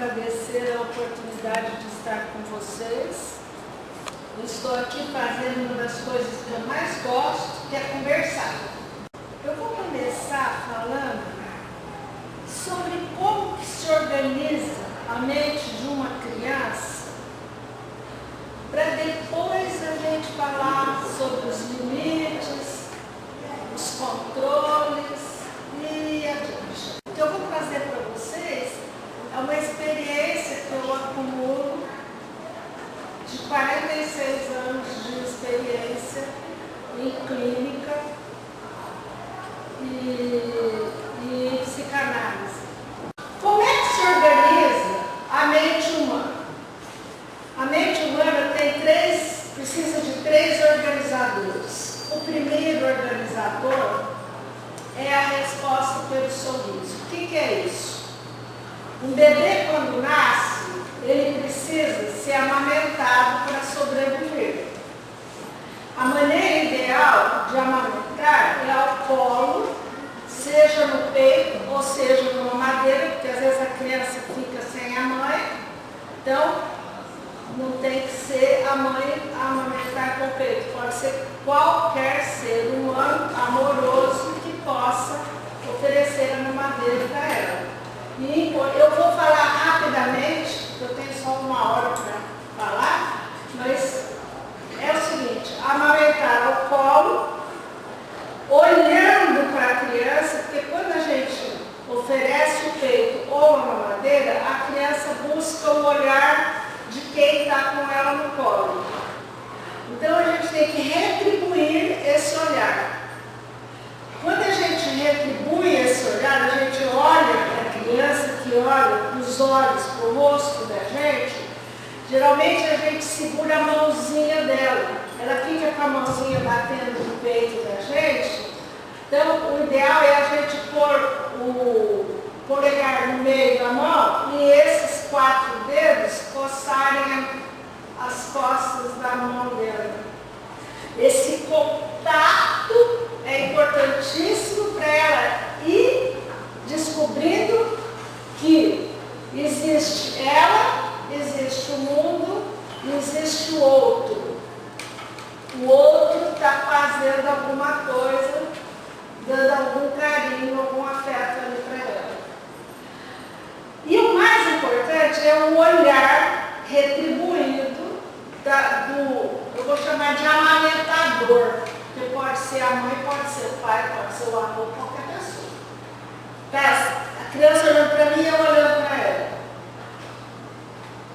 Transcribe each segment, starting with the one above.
agradecer a oportunidade de estar com vocês. Eu estou aqui fazendo uma das coisas que eu mais gosto, que é conversar. Eu vou começar falando sobre como que se organiza a mente de uma criança, para depois a gente falar sobre os limites, os controles e adiante. O que eu vou trazer para vocês é uma experiência que eu acumulo de 46 anos de experiência em clínica e psicanálise. Como é que se organiza a mente humana? A mente humana precisa de três organizadores. O primeiro organizador é a resposta pelo sorriso. O que é isso? Um bebê, quando nasce, ele precisa ser amamentado para sobreviver. A maneira ideal de amamentar é ao colo, seja no peito ou seja numa madeira, porque às vezes a criança fica sem a mãe. Então, não tem que ser a mãe a amamentar com o peito. Pode ser qualquer ser humano amoroso que possa oferecer a mamadeira para ela. E eu vou falar rapidamente, eu tenho só uma hora para falar, mas é o seguinte: amamentar ao colo, olhando para a criança, porque quando a gente oferece o peito ou a mamadeira, a criança busca o olhar de quem está com ela no colo. Então a gente tem que retribuir esse olhar. Quando a gente retribui esse olhar, a gente olha para a criança, que olha para os olhos, para o rosto da gente, geralmente a gente segura a mãozinha dela. Ela fica com a mãozinha batendo no peito da gente. Então o ideal é a gente pôr o polegar no meio da mão e esses 4 dedos coçarem as costas da mão dela. Esse contato é importantíssimo para ela ir descobrindo que existe ela, existe o mundo, existe o outro. O outro está fazendo alguma coisa, dando algum carinho, algum afeto ali para ela. E o mais importante é o olhar retribuído eu vou chamar de amamentador, que pode ser a mãe, pode ser o pai, pode ser o avô, qualquer pessoa. A criança olhando para mim e eu olhando para ela.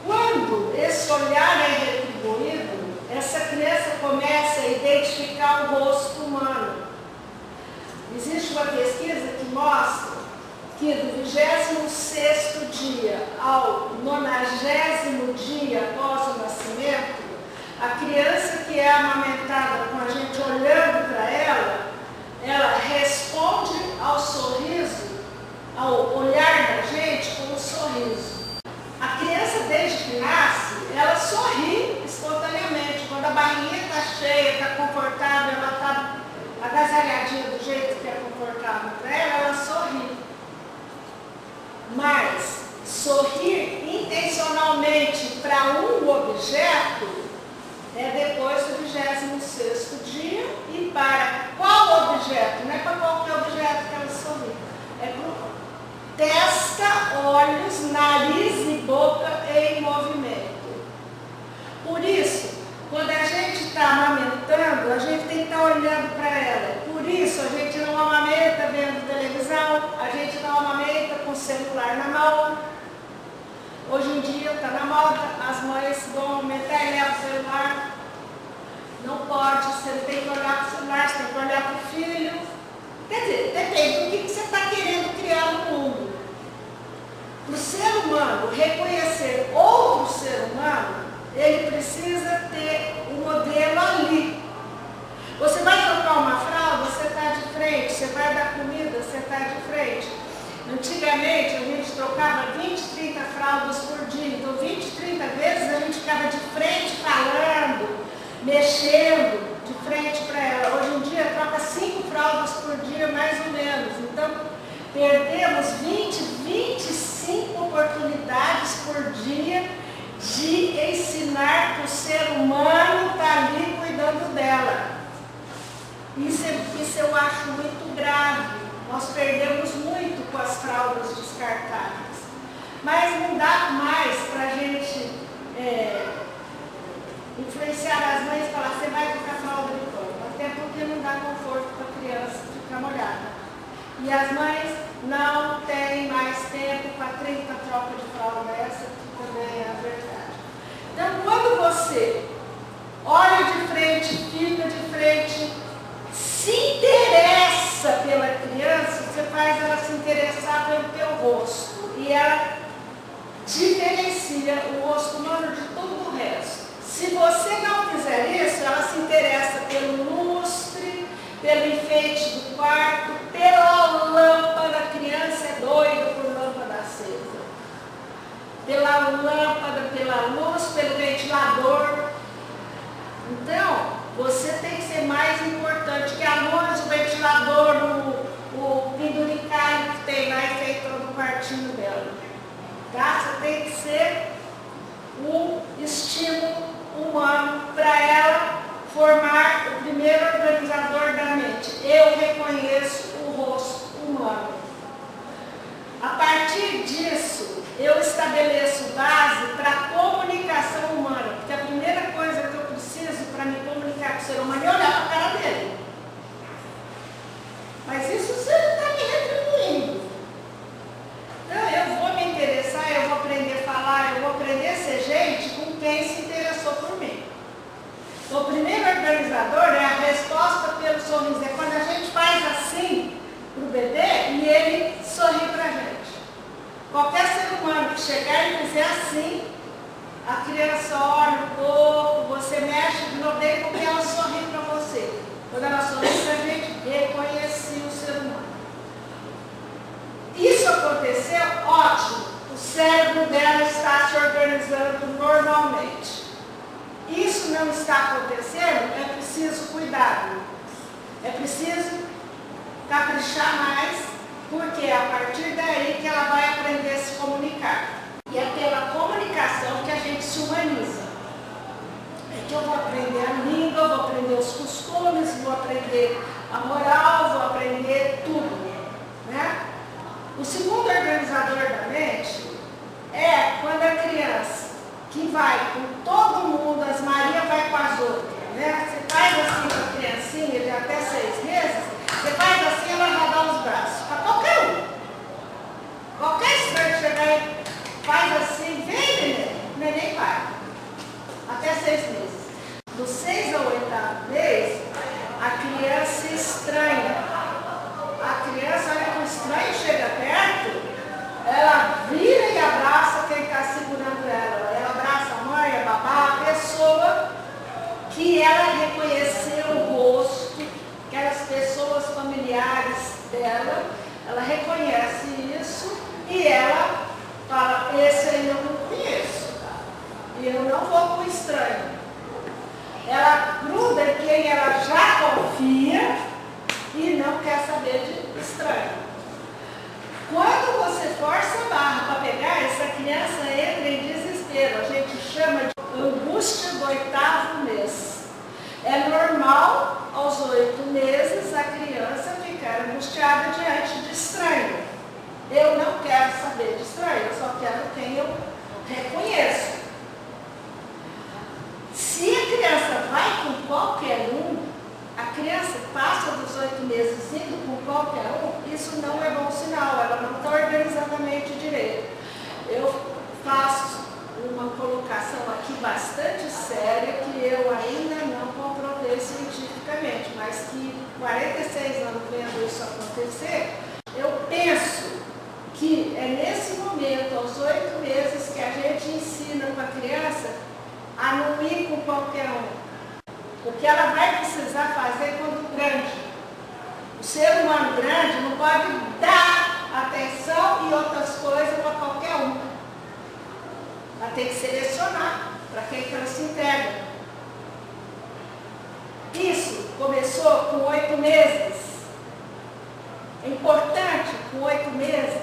Quando esse olhar é retribuído, essa criança começa a identificar o rosto humano. Existe uma pesquisa que mostra que do 26º dia ao 90º dia após o nascimento, a criança que é amamentada com a gente olhando para ela responde ao sorriso, ao olhar da gente com um sorriso. A criança, desde que nasce, ela sorri espontaneamente. Quando a barriguinha está cheia, está confortável, ela está agasalhadinha do jeito que é confortável para ela sorri. Mas sorrir intencionalmente para um objeto é depois do 26º dia. E para qual objeto? Não é para qualquer objeto que ela sorri. É para testa, olhos, nariz e boca em movimento. Por isso, quando a gente está amamentando, a gente tem que estar olhando para ela. Por isso, a gente não amamenta vendo televisão, a gente não amamenta com o celular na mão. Hoje em dia está na moda, as mães vão aumentar e levam o celular. Não pode, você não tem que olhar para o celular, você tem que olhar para o filho. Quer dizer, depende do que você está querendo criar no mundo. Para o ser humano reconhecer outro ser humano, ele precisa ter um modelo ali. Você vai trocar uma fralda, você está de frente. Você vai dar comida, você está de frente. Antigamente, a gente trocava 20, 30 fraldas por dia. Então, 20, 30 vezes a gente ficava de frente falando, mexendo de frente para ela. Hoje em dia, troca 5 fraldas por dia, mais ou menos. Então, perdemos 20, 25 oportunidades por dia de ensinar que o ser humano está ali cuidando dela. Isso eu acho muito grave. Nós perdemos muito com as fraldas descartáveis. Mas não dá mais para a gente influenciar as mães e falar, você vai colocar fralda de pano. Até porque não dá conforto para a criança ficar molhada. E as mães não têm mais tempo para 30 trocas de fralda, essa também é a verdade. Então, quando você olha de frente, fica de frente, se interessa pela criança, você faz ela se interessar pelo teu rosto. E ela diferencia o rosto humano de todo o resto. Se você não fizer isso, ela se interessa pelo lustre, pelo enfeite do quarto, pela lâmpada. A criança é doida por lâmpada acesa. Pela lâmpada, pela luz, pelo ventilador. Então, você tem que ser mais importante que a luz, o ventilador, o penduricário que tem lá enfeitando o quartinho dela. Tá? Você tem que ser um estímulo humano para ela formar o primeiro organizador da mente. Eu reconheço o rosto humano. A partir disso, eu estabeleço base para a comunicação humana, porque a primeira coisa que eu preciso para me comunicar com o ser humano é olhar para a cara dele. Mas isso você não está me retribuindo. Então, eu vou me interessar, eu vou aprender a falar, eu vou aprender a ser gente com quem se interessou por mim. O primeiro organizador é a resposta pelo sorriso. É quando a gente faz assim para o bebê e ele sorri para a gente. Qualquer ser humano que chegar e fizer assim, a criança olha um pouco, você mexe de novo dele porque ela sorri para você. Quando ela sorri para a gente, reconhecia o ser humano. Isso aconteceu, ótimo. O cérebro dela está se organizando normalmente. Isso não está acontecendo, é preciso cuidado. É preciso caprichar mais, porque é a partir daí que ela vai aprender a se comunicar. E é pela comunicação que a gente se humaniza. É que eu vou aprender a língua, vou aprender os costumes, vou aprender a moral, vou aprender tudo. Né? O segundo organizador da mente é quando a criança que vai com todo mundo, as Maria vai com as outras, né? Você faz assim com a criancinha de até 6 meses, você faz assim, ela já dá os braços, para qualquer um. Qualquer estranho que chegar aí, faz assim, vem neném vai. Até 6 meses. Do 6 ao 8º mês, a criança estranha. A criança, olha que o estranho chega perto, ela vira e abraça quem está segurando ela. Ela abraça a mãe, a babá, a pessoa que ela reconheceu o rosto, aquelas pessoas familiares dela, ela reconhece isso e ela fala, esse aí eu não conheço, e eu não vou com estranho. Ela gruda em quem ela já confia e não quer saber de estranho. Quando você força a barra para pegar, essa criança entra em desespero. A gente chama de angústia do 8º mês. É normal, aos 8 meses, a criança ficar angustiada diante de estranho. Eu não quero saber de estranho, eu só quero quem eu reconheço. Se a criança vai com qualquer um, a criança passa dos 8 meses indo com qualquer um, isso não é bom sinal, ela não está organizadamente direito. Eu faço uma colocação aqui bastante séria, que eu ainda não comprovei cientificamente, mas que 46 anos vendo isso acontecer, eu penso que é nesse momento, aos 8 meses, que a gente ensina para a criança a não ir com qualquer um. O que ela vai precisar fazer quando grande. O ser humano grande não pode dar atenção e outras coisas para qualquer um. Ela tem que selecionar para quem que ela se entrega. Isso começou com 8 meses. É importante, com 8 meses,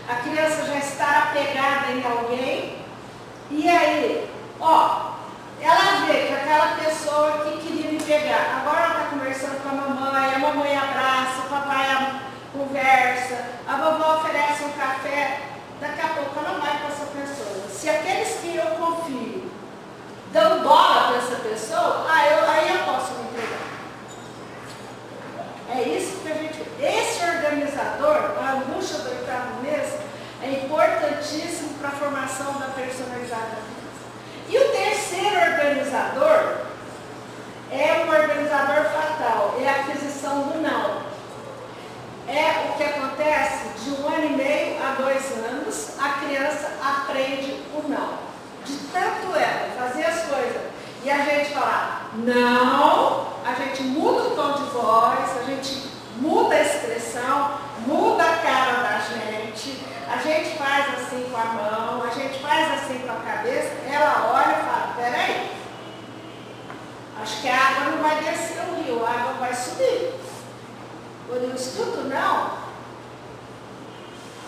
a criança já estar apegada em alguém E aí, ó, ela vê que aquela pessoa que queria me pegar, agora ela está conversando com a mamãe abraça, o papai conversa, a vovó oferece um café, daqui a pouco ela vai para essa pessoa. Se aqueles que eu confio dão bola para essa pessoa, aí eu posso me entregar. É isso que a gente... Esse organizador, a angústia do 8º mês, é importantíssimo para a formação da personalidade da criança. E o terceiro organizador é um organizador fatal, é a aquisição do não. É o que acontece de 1 ano e meio a 2 anos, a criança aprende o não. De tanto ela fazer as coisas e a gente falar não, a gente muda o tom de voz, a gente muda a expressão, muda a cara da gente, a gente faz assim com a mão, a gente faz assim com a cabeça, ela olha e fala, peraí, acho que a água não vai descer o rio, a água vai subir. Quando eu escuto não,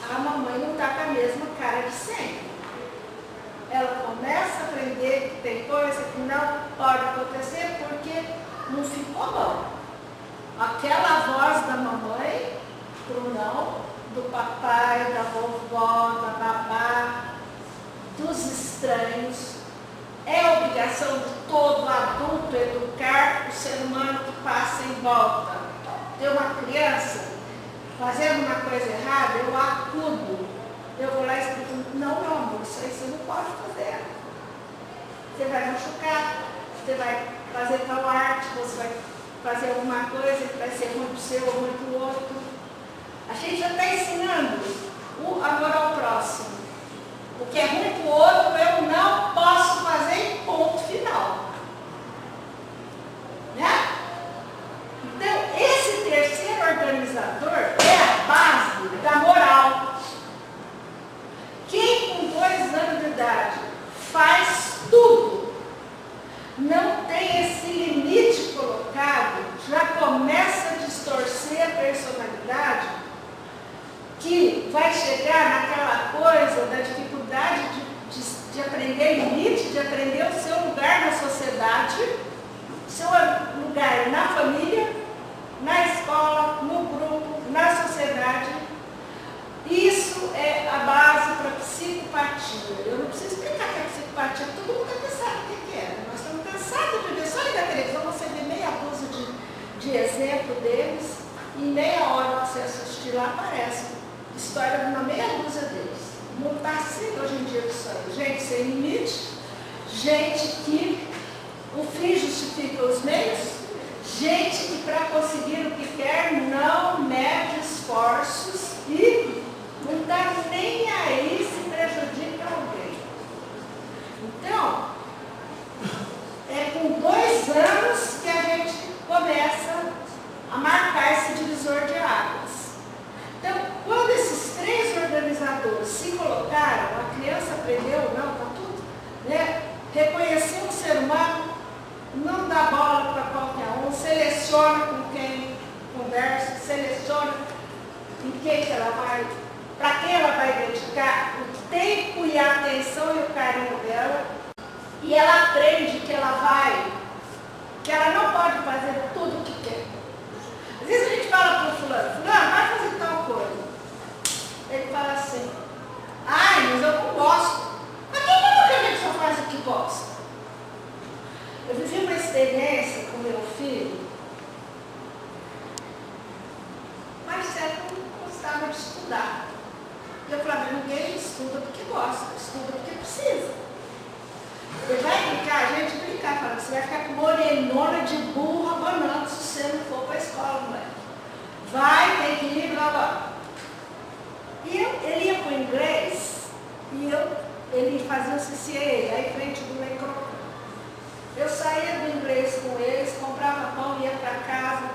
a mamãe não está com a mesma cara de sempre. Ela começa a aprender que tem coisa que não pode acontecer porque não ficou bom. Aquela voz da mamãe pro não, do papai, da vovó, da babá, dos estranhos, é obrigação de todo adulto educar o ser humano que passa em volta. Tem uma criança fazendo uma coisa errada, eu acudo. Eu vou lá e explico, não, meu amor, isso aí você não pode fazer. Você vai machucar, você vai fazer tal arte, você vai fazer alguma coisa que vai ser ruim para o seu ou ruim para o outro. A gente já está ensinando o amor ao próximo. O que é ruim para o outro, eu não posso fazer em ponto final. Né? Então, esse terceiro organizador é a base da moral. Quem com 2 anos de idade faz tudo, não tem esse limite colocado, já começa a distorcer a personalidade, que vai chegar naquela coisa da dificuldade de aprender limite, de aprender o seu lugar na sociedade, seu lugar na família, na escola, no grupo, na sociedade. Isso é a base para a psicopatia. Eu não preciso explicar que a psicopatia, todo mundo está cansado do que é. Nós estamos cansados de ver, só ligar a televisão, você vê meia dúzia de exemplo deles, e em meia hora que você assistir lá, aparece história de uma meia dúzia deles. Não está assim hoje em dia isso aí. Gente sem limite, gente que o fim justifica os meios, gente que para conseguir o que quer não mede esforços e não está nem aí se prejudica alguém. Então, é com 2 anos que a gente começa a marcar esse divisor de águas. Então, quando esses 3 organizadores se colocaram, a criança aprendeu, não, está tudo, né? Reconhecer um ser humano, não dá bola para qualquer um, seleciona com quem conversa, seleciona em quem que ela vai, para quem ela vai dedicar o tempo e a atenção e o carinho dela, e ela aprende que ela não pode fazer tudo o que quer. Às vezes a gente fala para o fulano, vai fazer tal coisa. Ele fala assim, mas eu não gosto. Mas quem falou que a gente só faz o que gosta? Eu vivi uma experiência com meu filho. Marcelo não gostava de estudar. Eu falava, ninguém estuda porque gosta, estuda porque precisa. Ele vai brincar, a gente brincar, fala, você vai ficar morenona de burro abanando se você não for para a escola, moleque. Vai, tem que ir, blá, blá. E ele ia para o inglês e ele fazia o CCA, aí frente do microfone. Eu saía do inglês com eles, comprava pão, ia para casa,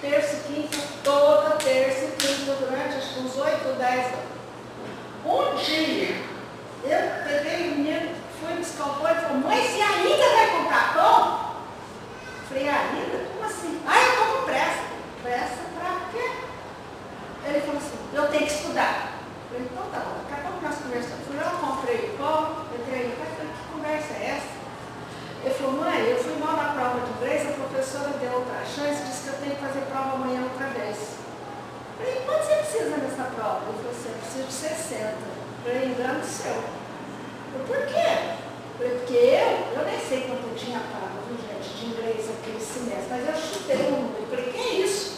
terça e quinta, toda terça e quinta, durante acho que uns 8 ou 10 anos. Um dia, eu peguei o menino, fui buscar o pão e falou, mãe, você ainda vai comprar pão? Eu falei, ainda? Como assim? Eu estou com pressa. Pressa para quê? Ele falou assim, eu tenho que estudar. Eu falei, então tá bom, daqui a pouco nós conversamos. Fui lá, comprei o pão, entrei no café, falei, falou, mãe, eu fui mal na prova de inglês, a professora deu outra chance, disse que eu tenho que fazer prova amanhã outra vez. Eu falei, quanto você precisa nessa prova? Ele falou assim, eu preciso de 60. Eu falei, engano seu. Eu falei, por quê? Eu falei, porque eu nem sei quanto eu tinha pago, viu, gente, de inglês aquele semestre, mas eu chutei um número. Eu falei, que é isso?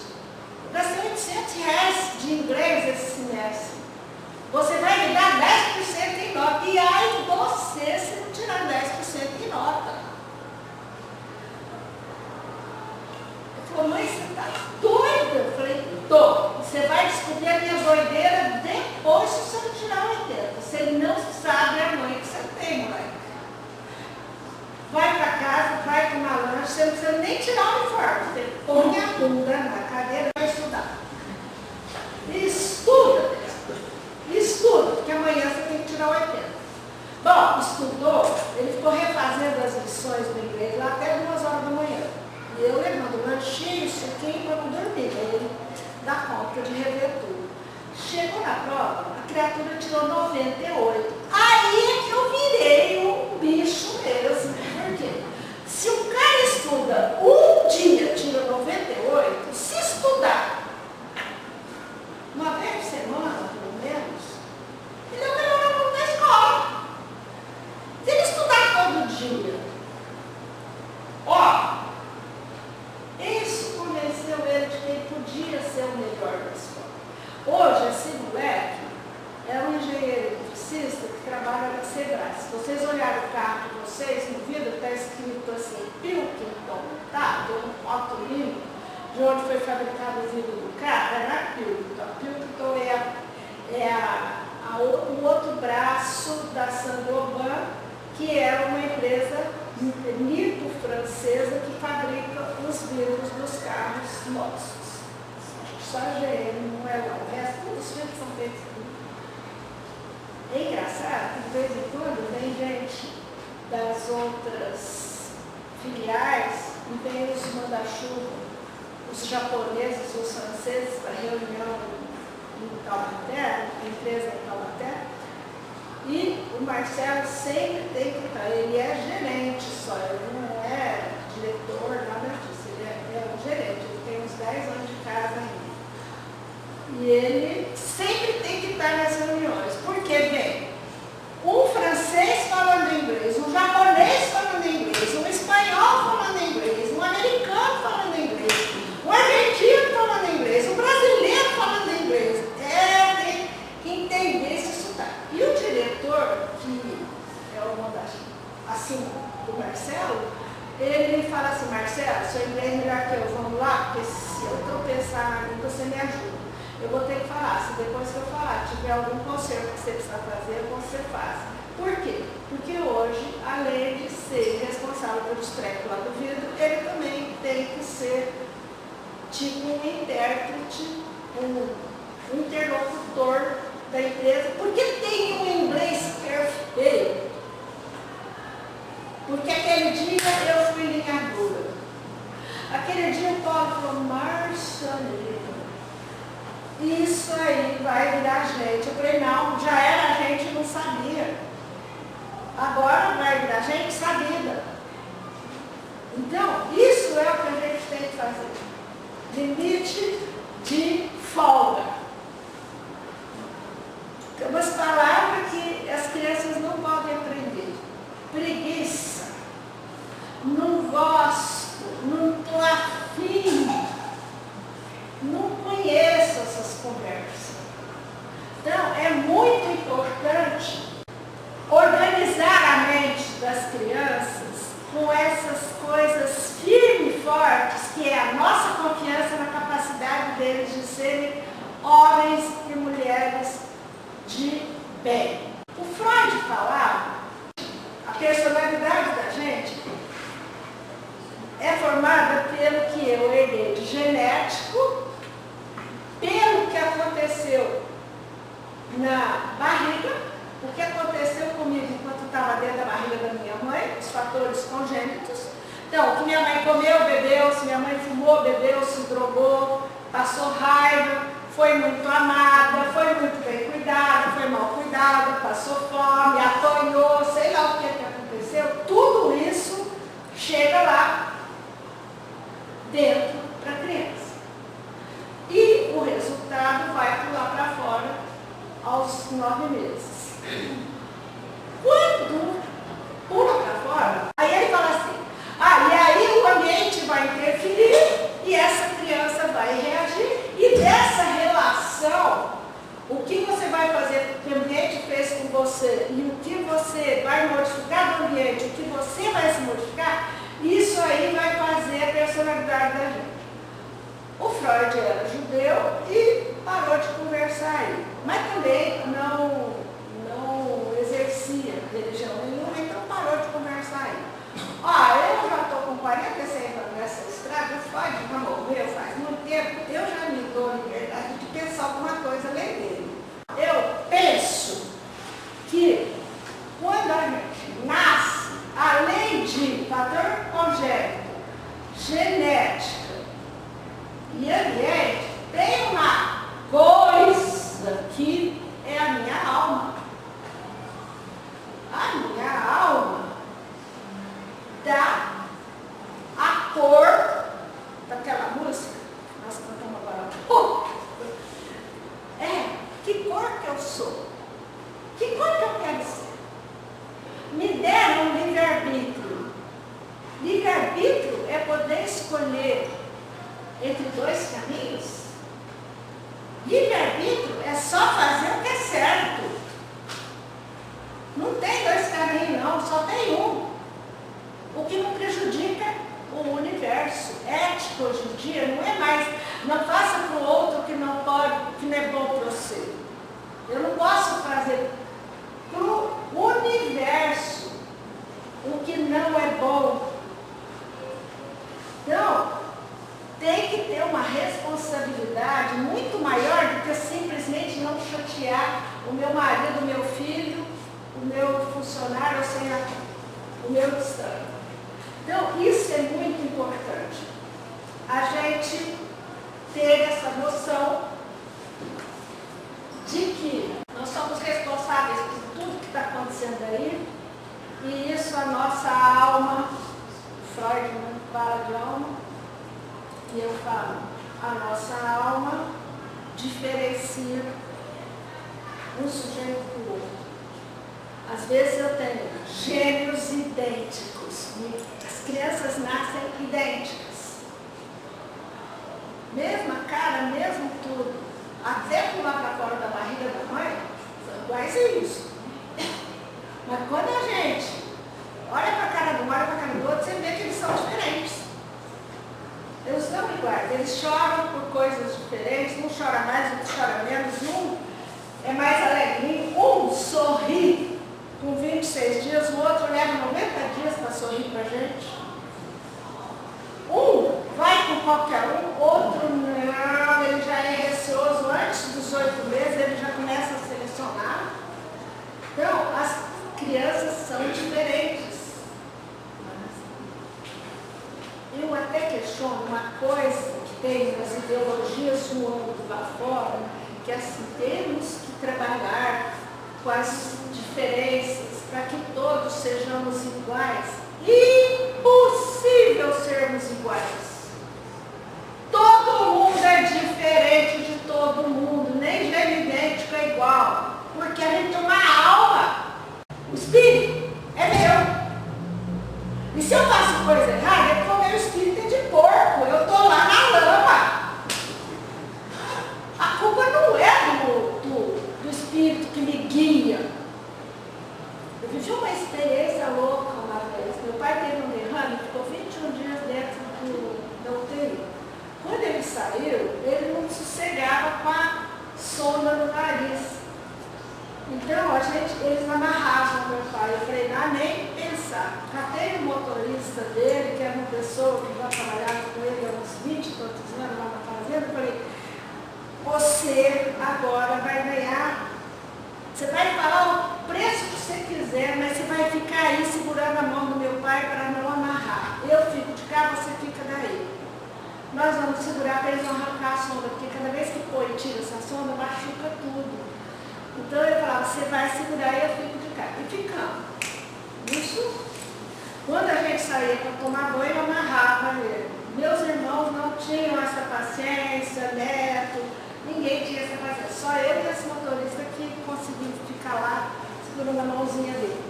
Eu gastei R$800 de inglês esse semestre. Você vai me dar 10% em nota. E ai, você se não tirar 10% em nota. Ele falou, mãe, você está doida? Eu falei, tô. Você vai descobrir a minha doideira depois se você não tirar 80. Você não sabe a mãe que você tem, moleque. Vai para casa, vai tomar lanche, você não precisa nem tirar o uniforme. Você põe a bunda na cadeira e vai estudar. E estuda. Estuda, porque amanhã você tem que tirar 80. Bom, estudou, ele ficou refazendo as lições do inglês lá até 2 horas da manhã. E eu levando o lanchinho, suquinho para não dormir. Aí ele dá conta de rever tudo. Chegou na prova, a criatura tirou 98. Aí é que eu virei um bicho mesmo. Por quê? Se o cara estuda um dia, tira 98, se estudar uma vez por semana, menos, ele é o melhor aluno da escola. Se ele estudar todo dia, ó, isso convenceu ele de que ele podia ser o melhor da escola. Hoje, esse moleque é um engenheiro eletricista que trabalha na Sebrae. Se vocês olharem o carro de vocês, no vidro está escrito assim, Pilkington, tá? Tem um foto lindo de onde foi fabricado o vidro do carro, é na Pilkington. A Pilkington o outro braço da Saint-Gobain, que é uma empresa nipro-francesa que fabrica os vidros dos carros nossos. Só a GM não é lá, o resto, todos os vidros são feitos aqui. É engraçado que de vez em quando vem gente das outras filiais e vem os manda-chuva, os japoneses, os franceses, para reunião em Taubaté, empresa em Taubaté, e o Marcelo sempre tem que estar, ele é gerente só, ele não é diretor, nada disso, ele é um gerente, ele tem uns 10 anos de casa ainda. E ele sempre tem que estar nas reuniões, porque vem um francês falando inglês, um japonês falando inglês, um espanhol falando inglês, um americano falando inglês, um argentino falando inglês, um brasileiro falando inglês. Tem que entender esse sotaque. E o diretor, que é o assim, do Marcelo, ele me fala assim, Marcelo, seu inglês é melhor que eu, vamos lá, porque se eu tropeçar na língua, você me ajuda. Eu vou ter que falar, se depois que eu falar, tiver algum conselho que você precisa fazer, você faz. Por quê? Porque hoje, além de ser responsável pelos trecos lá do vidro, ele também tem que ser tipo um intérprete, um interlocutor da empresa, porque tem um inglês perfeito. Porque aquele dia eu fui linha dura. Aquele dia o Paulo falou, Marcelino, isso aí vai virar gente. Eu falei, não, já era gente e não sabia. Agora vai virar gente sabida. Então, isso é o que a gente tem que fazer. Limite de folga. Tem umas palavras que as crianças não podem aprender. Preguiça. Não gosto. Não estou afim. Não conheço essas conversas. Então, é muito importante organizar a mente das crianças com essas coisas firmes e fortes, que é a nossa confiança na capacidade deles de serem homens e mulheres de bem. O Freud falava, a personalidade da gente é formada pelo que eu herdei de genético, pelo que aconteceu na barriga, o que aconteceu comigo enquanto estava dentro da barriga da minha mãe, os fatores congênitos. Então, o que minha mãe comeu, bebeu, se minha mãe fumou, bebeu, se drogou, passou raiva, foi muito amada, foi muito bem cuidada, foi mal cuidada, passou fome, apanhou, sei lá o que aconteceu, tudo isso Quando pula para fora, aí ele fala assim, e aí o ambiente vai interferir e essa criança vai reagir. E dessa relação, o que você vai fazer, que o ambiente fez com você e o que você vai modificar do ambiente, o que você vai se modificar, isso aí vai fazer a personalidade da gente. O Freud era judeu e parou de conversar aí, mas também não exercia religião nenhuma, então parou de conversar aí. Eu já estou com 46 anos nessa estrada, o Freud já morreu faz muito tempo, eu já me dou a liberdade de pensar alguma coisa além dele. Eu penso que quando a gente nasce, além de fator congênito, genética e ambiente, tem uma coisa que é a minha alma. A minha alma dá a cor daquela música. Nós cantamos agora. Que cor que eu sou? Que cor que eu quero ser? Me deram um livre-arbítrio. Livre-arbítrio é poder escolher entre dois caminhos. Livre-arbítrio é só fazer o que é certo. Não tem dois caminhos, não, só tem um. O que não prejudica o universo. Ético hoje em dia não é mais, não faça para o outro que não pode, que não é bom para você. Eu não posso fazer para o universo o que não é bom. Então, tem que ter uma responsabilidade muito maior do que simplesmente não chatear o meu marido, o meu filho, o meu funcionário, ou seja, o meu distante. Então, isso é muito importante. A gente ter essa noção de que nós somos responsáveis por tudo que está acontecendo aí, e isso a nossa alma, Freud fala de alma, e eu falo, a nossa alma diferencia um sujeito do outro. Às vezes eu tenho gêmeos idênticos, as crianças nascem idênticas. Mesma cara, mesmo tudo. Até pular para fora da barriga da mãe, são iguais a isso. Mas quando a gente olha para a cara de um, olha para a cara do outro, você vê que eles são diferentes. Eles são iguais, eles choram por coisas diferentes, um chora mais, outro chora menos, um é mais alegrinho, um sorri com 26 dias, o outro leva 90 dias para sorrir para a gente. Um vai com qualquer um, outro não, ele já é receoso antes dos 8 meses, ele já começa a selecionar. Então, as crianças são diferentes. Eu até questiono uma coisa que tem nas ideologias voando lá fora, que é assim, temos que trabalhar com as diferenças para que todos sejamos iguais. Impossível sermos iguais. Todo mundo é diferente de todo mundo, nem gêmeo idêntico é igual, porque a gente tem uma alma. O espírito é meu. E se eu faço coisa errada, é porque o meu espírito é de porco, eu estou lá na lama. A culpa não é do espírito que me guia. Eu vivi uma experiência louca uma vez. Meu pai teve um derrame, ficou 21 dias dentro da UTI. Quando ele saiu, ele não sossegava com a sonda no nariz. Então, eles amarravam meu pai. Eu falei, não, nem pensar. Catei o motorista dele, que era uma pessoa que já trabalhava com ele há uns 20 e tantos anos lá na fazenda. Eu falei, você agora vai ganhar, você vai falar o preço que você quiser, mas você vai ficar aí segurando a mão do meu pai para não amarrar. Eu fico de cá, você fica daí. Nós vamos segurar para eles não arrancar a sonda, porque cada vez que põe e tira essa sonda, machuca tudo. Então eu falava, você vai segurar e eu fico de cá. E ficamos. Isso, quando a gente saía para tomar banho, eu amarrava ele. Meus irmãos não tinham essa paciência, neto, ninguém tinha essa paciência. Só eu e esse motorista que conseguimos ficar lá segurando na mãozinha dele.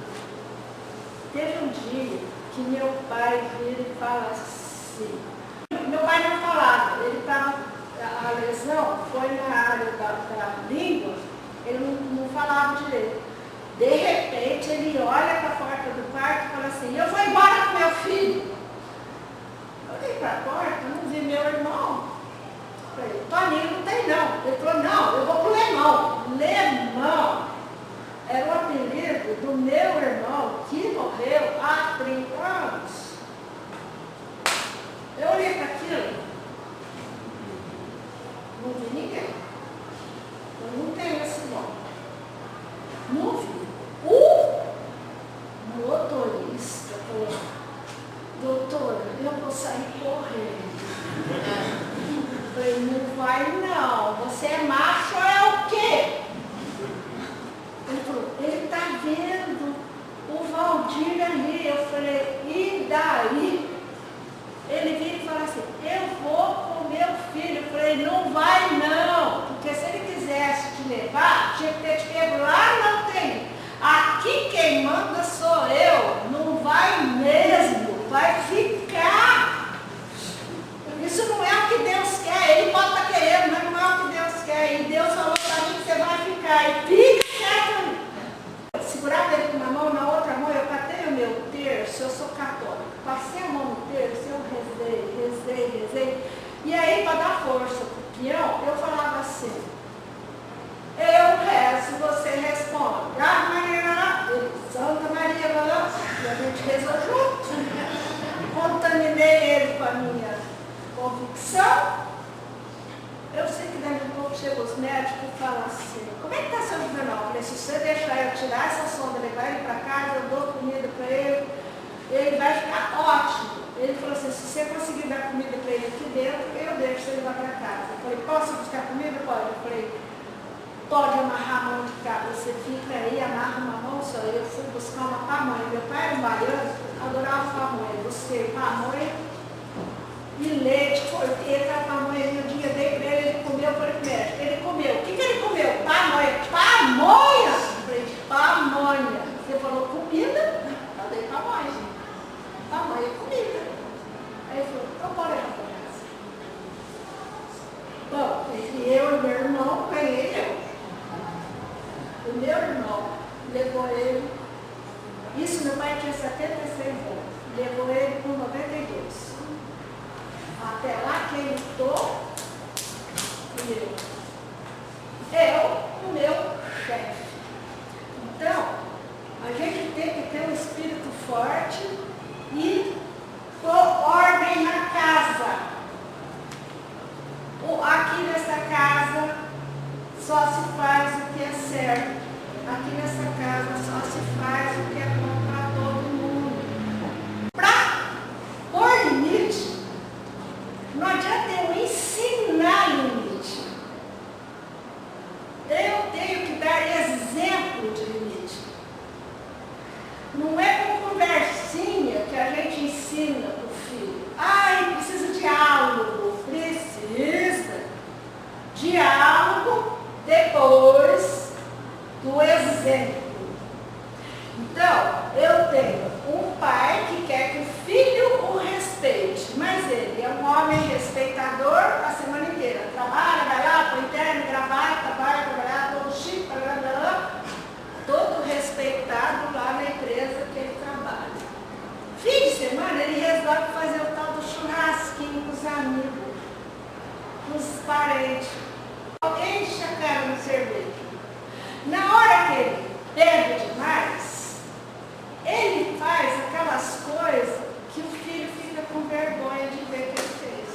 Teve um dia que meu pai vira e fala assim, meu pai não falava, ele estava, a lesão foi na área da língua, ele não falava direito. De repente ele olha para a porta do quarto e fala assim, eu vou embora com meu filho. Eu olhei para a porta, não vi meu irmão. Falei, Toninho não tem não. Ele falou, não, eu vou pro Lemão. Lemão era o apelido do meu irmão que morreu há 30 anos. Eu olhei para aquilo, não vi ninguém. Eu não tenho esse nome. Não vi. O motorista falou, doutora, eu vou sair correndo. Eu falei, não vai não, você é macho ou é o quê? Ele falou, ele está vendo o Valdir ali. Eu falei, e daí? Ele vira e fala assim, eu vou com meu filho. Eu falei, não vai não, porque se ele quisesse te levar, tinha que ter te pego lá na UTI. Aqui quem manda sou eu, não vai mesmo, vai ficar. Isso não é o que Deus quer, ele pode estar querendo, mas não é o que Deus quer. E Deus falou para mim que você vai ficar, e fica quieto. Eu segurava ele com uma mão, na outra mão eu catei o meu terço, eu sou católica. Passei a mão no terço, eu rezei. E aí, para dar força para o peão, eu falava assim, eu rezo, você responde. Ah, Maria, Santa Maria, e a gente rezou junto. Contaminei ele com a minha convicção. Eu sei que daqui a pouco chegam os médicos e falam assim, como é que está seu juvenal? Eu falei, se você deixar eu tirar essa sonda, levar ele para casa, eu dou comida para ele vai ficar ótimo. Ele falou assim, se você conseguir dar comida para ele aqui dentro, eu deixo você levar para casa. Eu falei, posso buscar comida? Pode. Eu falei, pode amarrar a mão de cá, você fica aí, amarra uma mão só. Eu fui buscar uma pamonha. Meu pai era um baiano, adorava pamonha. Busquei pamonha e leite, cortei a pamonha no dia, dei para ele comeu para o médico. Ele comeu. O que ele comeu? Pamonha. Pamonha! Eu falei, pamonha. Você falou comida? Eu dei pamonha. Pamonha é comida. Aí ele falou, então bora levar para casa. Bom, entre eu e meu irmão, ganhei eu. O meu irmão levou ele, isso meu pai tinha 76 anos, levou ele com 92. Até lá quem lutou, o meu chefe. Então, a gente tem que ter um espírito forte e pôr ordem na casa. Aqui nessa casa só se faz o que é certo. Aqui nessa casa só se faz o que é bom para todo mundo. Para pôr limite, não adianta eu ensinar limite. Eu tenho que dar exemplo de limite. Não é com conversinha que a gente ensina para o filho. Ai, precisa de diálogo. Precisa. Diálogo depois do exemplo. Então, eu tenho um pai que quer que o filho o respeite, mas ele é um homem respeitador a semana inteira. Trabalha, vai lá, põe terno, gravata, vai trabalhar, todo chique, todo respeitado lá na empresa que ele trabalha. Fim de semana, ele resolve fazer o tal do churrasquinho com os amigos, com os parentes. Enche a cara no cerveja. Na hora que ele bebe demais, ele faz aquelas coisas que o filho fica com vergonha de ver que ele fez.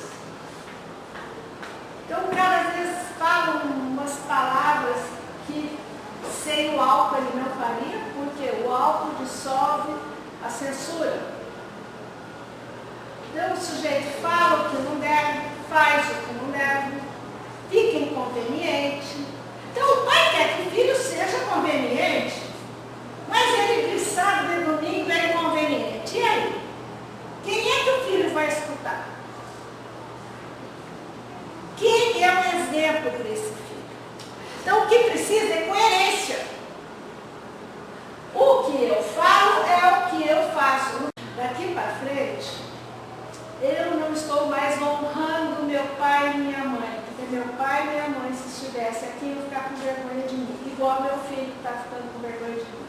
Então o cara às vezes fala umas palavras que sem o álcool ele não faria, porque o álcool dissolve a censura. Então o sujeito fala o que não deve, faz o que não deve, fica inconveniente. Então o pai quer que o filho seja conveniente, mas ele de sábado e domingo é inconveniente. E aí? Quem é que o filho vai escutar? Quem é o exemplo para esse filho? Então o que precisa é coerência. estou mais honrando meu pai e minha mãe. Porque meu pai e minha mãe, se estivesse aqui, iam ficar com vergonha de mim. Igual meu filho está ficando com vergonha de mim.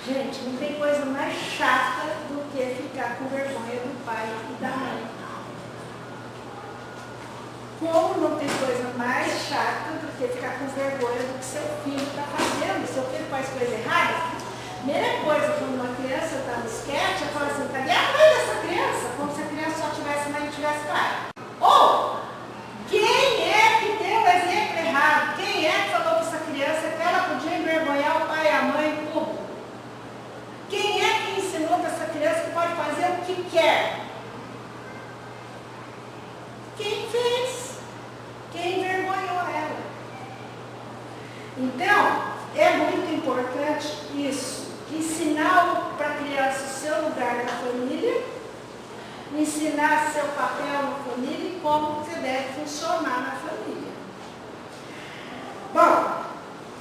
Gente, não tem coisa mais chata do que ficar com vergonha do pai e da mãe. Como não tem coisa mais chata do que ficar com vergonha do que seu filho está fazendo? Seu filho faz coisa errada? Primeira coisa, quando uma criança está no sketch, ela fala assim, cadê a mãe dessa criança? Como se a criança só tivesse mãe e não tivesse pai. Ou, quem é que deu o exemplo errado? Quem é que falou para essa criança que ela podia envergonhar o pai e a mãe em público? Quem é que ensinou para essa criança que pode fazer o que quer? Quem fez? Quem envergonhou ela? Então, é muito importante isso. Ensinar para a criança o seu lugar na família, ensinar seu papel na família e como você deve funcionar na família. Bom,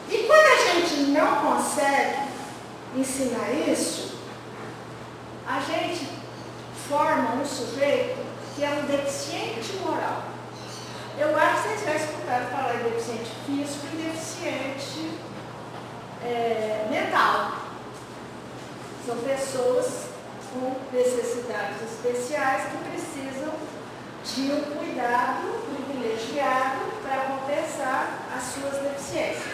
e quando a gente não consegue ensinar isso, a gente forma um sujeito que é um deficiente moral. Eu acho que vocês já escutaram falar em deficiente físico e deficiente mental. São pessoas com necessidades especiais que precisam de um cuidado privilegiado para compensar as suas deficiências.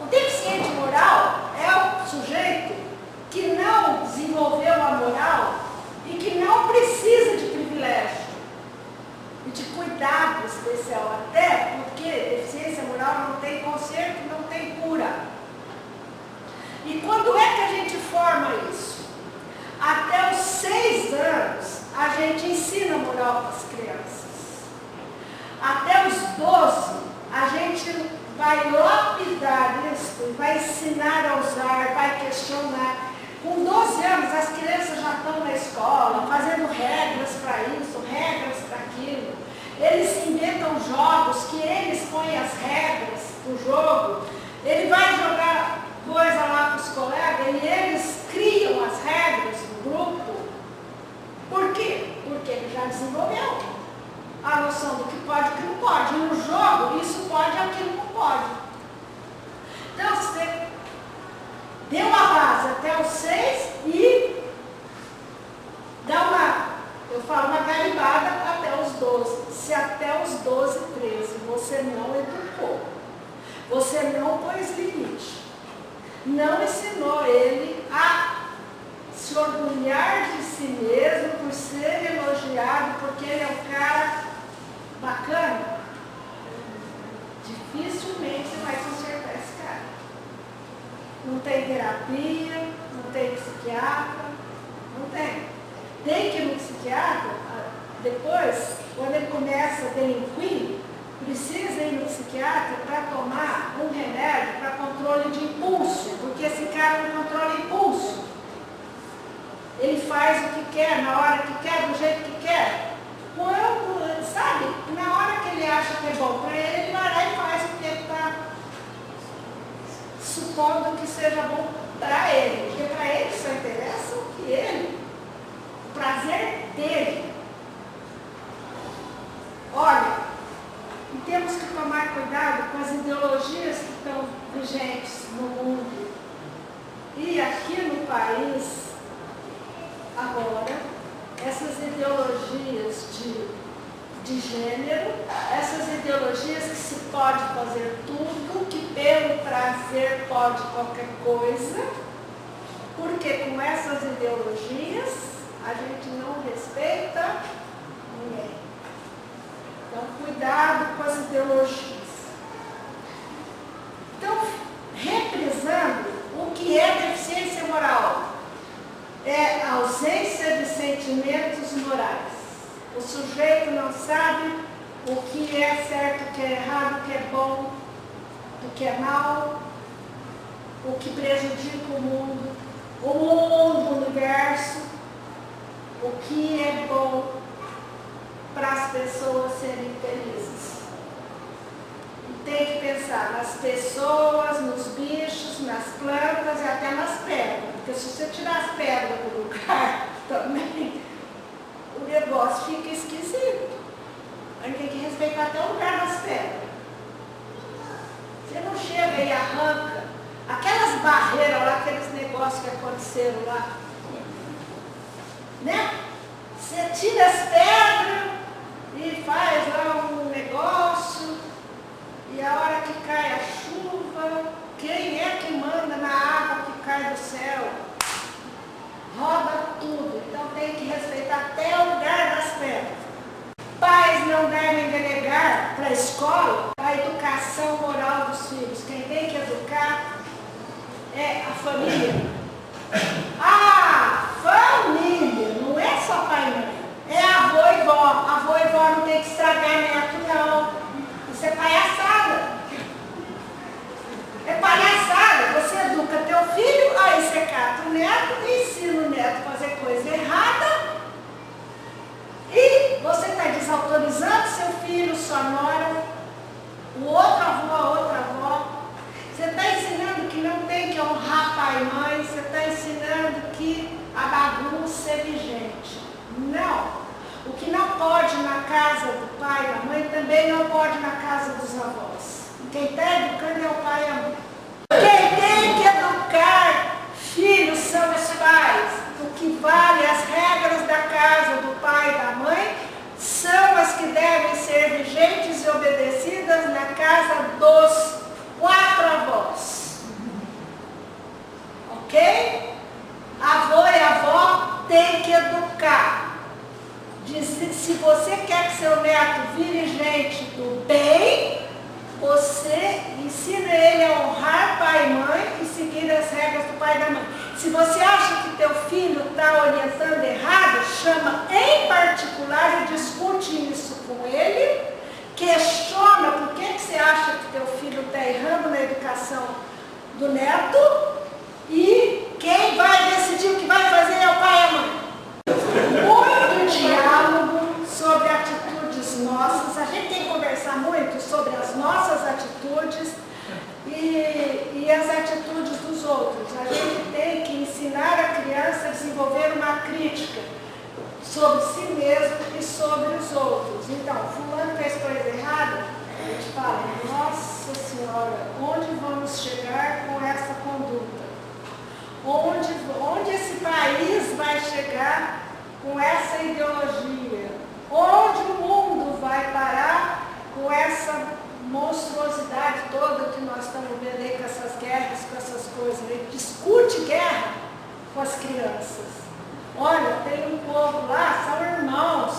O deficiente moral é o sujeito que não desenvolveu a moral e que não precisa de privilégio e de cuidado especial, até porque deficiência moral não tem conserto, não tem cura. E quando é que a gente forma isso? Até os 6 anos, a gente ensina moral para as crianças. Até os 12, a gente vai lapidar isso, vai ensinar a usar, vai questionar. Com 12 anos, as crianças já estão na escola, fazendo regras para isso, regras para aquilo. Eles inventam jogos que eles põem as regras do jogo. Ele vai jogar coisa lá para os colegas e eles criam as regras do grupo. Por quê? Porque ele já desenvolveu a noção do que pode e do que não pode. E no jogo, isso pode e aquilo não pode. Então, você deu uma base até os 6 e dá eu falo uma garibada até os 12. Se até os 12, 13 você não educou, você não pôs limite, não ensinou ele a se orgulhar de si mesmo por ser elogiado, porque ele é um cara bacana, dificilmente você vai consertar esse cara. Não tem terapia, não tem psiquiatra, não tem. Tem que ir no psiquiatra, depois, quando ele começa a delinquir, precisa ir no psiquiatra para tomar um remédio para controle de impulso, porque esse cara não controla impulso. Ele faz o que quer, na hora que quer, do jeito que quer. Quando, sabe, na hora que ele acha que é bom para ele, ele vai lá e faz o que ele está supondo que seja bom para ele. Porque para ele só interessa o que ele, o prazer dele. Olha, temos que tomar cuidado com as ideologias que estão vigentes no mundo. E aqui no país, agora, essas ideologias de gênero, essas ideologias que se pode fazer tudo, que pelo prazer pode qualquer coisa, porque com essas ideologias a gente não respeita ninguém. Então, cuidado com as ideologias. Então, reprisando, o que é deficiência moral? É a ausência de sentimentos morais. O sujeito não sabe o que é certo, o que é errado, o que é bom, o que é mal, o que prejudica o mundo, o universo, o que é bom para as pessoas serem felizes. E tem que pensar nas pessoas, nos bichos, nas plantas e até nas pedras. Porque se você tirar as pedras do lugar também, o negócio fica esquisito. respeitar até o lugar das pedras. Você não chega e arranca aquelas barreiras lá, aqueles negócios que aconteceram lá. Né? Você tira as pedras e faz lá um negócio, e a hora que cai a chuva, quem é que manda na água que cai do céu? Roda tudo, então tem que respeitar até o lugar das pedras. Pais não devem delegar para a escola a educação moral dos filhos. Quem tem que educar é a família. A família, não é só pai e mãe, é avô e vó. Avô e vó não tem que estragar neto, não. Isso é palhaçada. É palhaçada. Você educa teu filho, aí você cata o neto e ensina o neto a fazer coisa errada. E você está desautorizando seu filho, sua nora, o outro avô, a outra avó. Você está ensinando que não tem que honrar pai e mãe. Você está ensinando que a bagunça é vigente. Não. O que não pode na casa do pai e da mãe, também não pode na casa dos avós. Quem está educando é o pai e a mãe. Quem tem que educar filhos são os pais. O que vale, as regras da casa do pai e da mãe são as que devem ser vigentes e obedecidas na casa dos 4 avós. Ok? Avô e avó tem que educar. Se você quer que seu neto vire gente do bem, você ensina ele a honrar pai e mãe e seguir as regras do pai e da mãe. Se você acha que teu filho está orientando errado, chama em particular e discute isso com ele, questiona por que você acha que teu filho está errando na educação do neto, e quem vai decidir o que vai fazer é o pai e a mãe. Muito diálogo sobre atitudes nossas. A gente tem que conversar muito sobre as nossas atitudes e as atitudes dos outros. A gente tem que ensinar a criança a desenvolver uma crítica sobre si mesmo e sobre os outros. Então, fulano fez coisa errada, a gente fala, nossa senhora, onde vamos chegar com essa conduta? Onde esse país vai chegar com essa ideologia? Onde o mundo vai parar com essa monstruosidade toda que nós estamos vendo aí, com essas guerras, com essas coisas? A gente discute guerra com as crianças. Olha, tem um povo lá, são irmãos.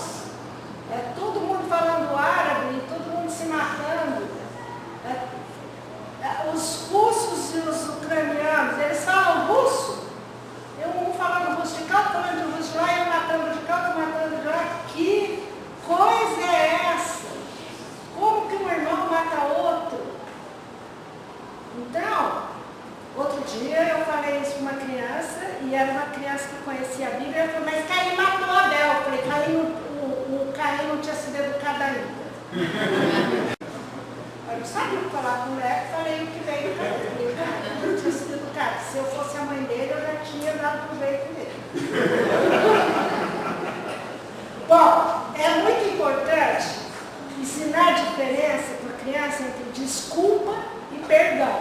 É todo mundo falando árabe e todo mundo se matando. Os russos e os ucranianos, eles falam russo. Um falando russo de cá, falando de russo de lá, eu matando de cá, eu matando de lá. Que coisa é essa? Como que um irmão mata outro? Então, outro dia eu falei isso para uma criança, e era uma criança que conhecia a Bíblia, ela falou, mas Caim matou Abel. Eu falei, o Caim não tinha sido educado ainda. Eu não sabia o que falar com o moleque, falei o que veio do Caim. Eu falei, não tinha sido educado. Se eu fosse a mãe dele, eu já tinha dado pro jeito dele. Bom, é muito importante ensinar a diferença para a criança entre desculpa e perdão.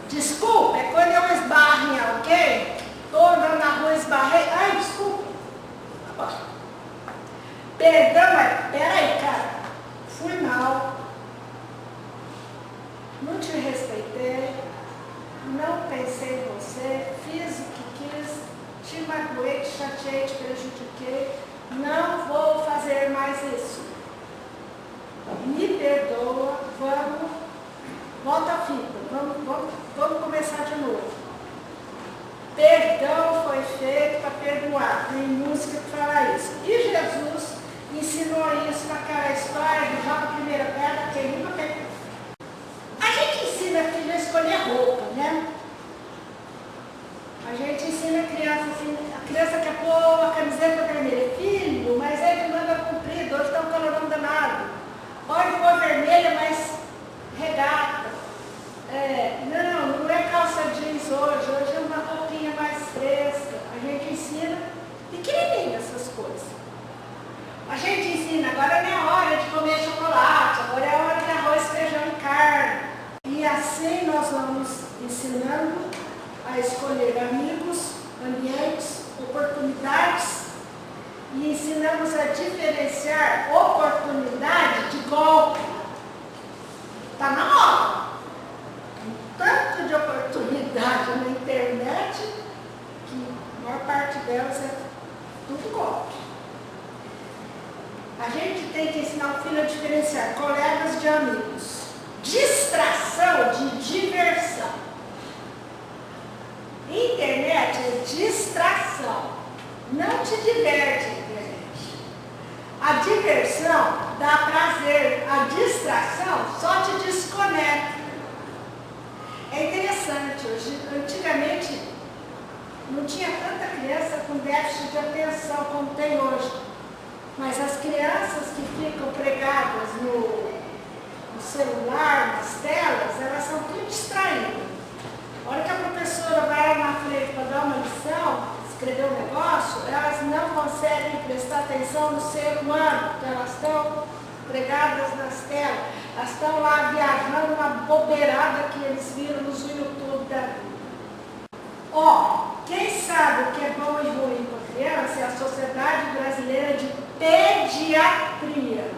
Desculpa é quando eu esbarro em alguém, estou andando na rua e esbarrei, ai, desculpa. Tá bom. Perdão é, peraí, cara, fui mal, não te respeitei, não pensei em você, fiz o que quis, te magoei, te chateei, te prejudiquei, não vou fazer mais isso. Me perdoa, volta a fita, vamos começar de novo. Perdão foi feito para perdoar, tem música que fala isso. E Jesus ensinou isso naquela história de joga a primeira pedra, quem nunca pegou. A gente ensina a filha a escolher roupa, né? A gente ensina a criança assim, a criança quer pôr a camiseta vermelha. Filho, mas é de manga comprida, hoje está um calorão danado. Pode pôr vermelha, mas regata. Não é calça jeans hoje é uma roupinha mais fresca. A gente ensina pequenininho essas coisas. A gente ensina, agora não é hora de comer amigos, ambientes, oportunidades e ensinamos a diferenciar oportunidade de golpe. Está na hora. Tanto de oportunidade na internet que a maior parte delas é tudo golpe. A gente tem que ensinar o filho a diferenciar colegas de amigos. Distração de diversão. Internet é distração. Não te diverte a internet. A diversão dá prazer. A distração só te desconecta. É interessante. Hoje, antigamente, não tinha tanta criança com déficit de atenção como tem hoje. Mas as crianças que ficam pregadas no celular, nas telas, elas são tudo distraídas. A hora que a professora vai lá na frente para dar uma lição, escrever um negócio, elas não conseguem prestar atenção no ser humano, porque elas estão pregadas nas telas. Elas estão lá viajando uma bobeirada que eles viram no YouTube da vida. Quem sabe o que é bom e ruim para a criança é a Sociedade Brasileira de Pediatria.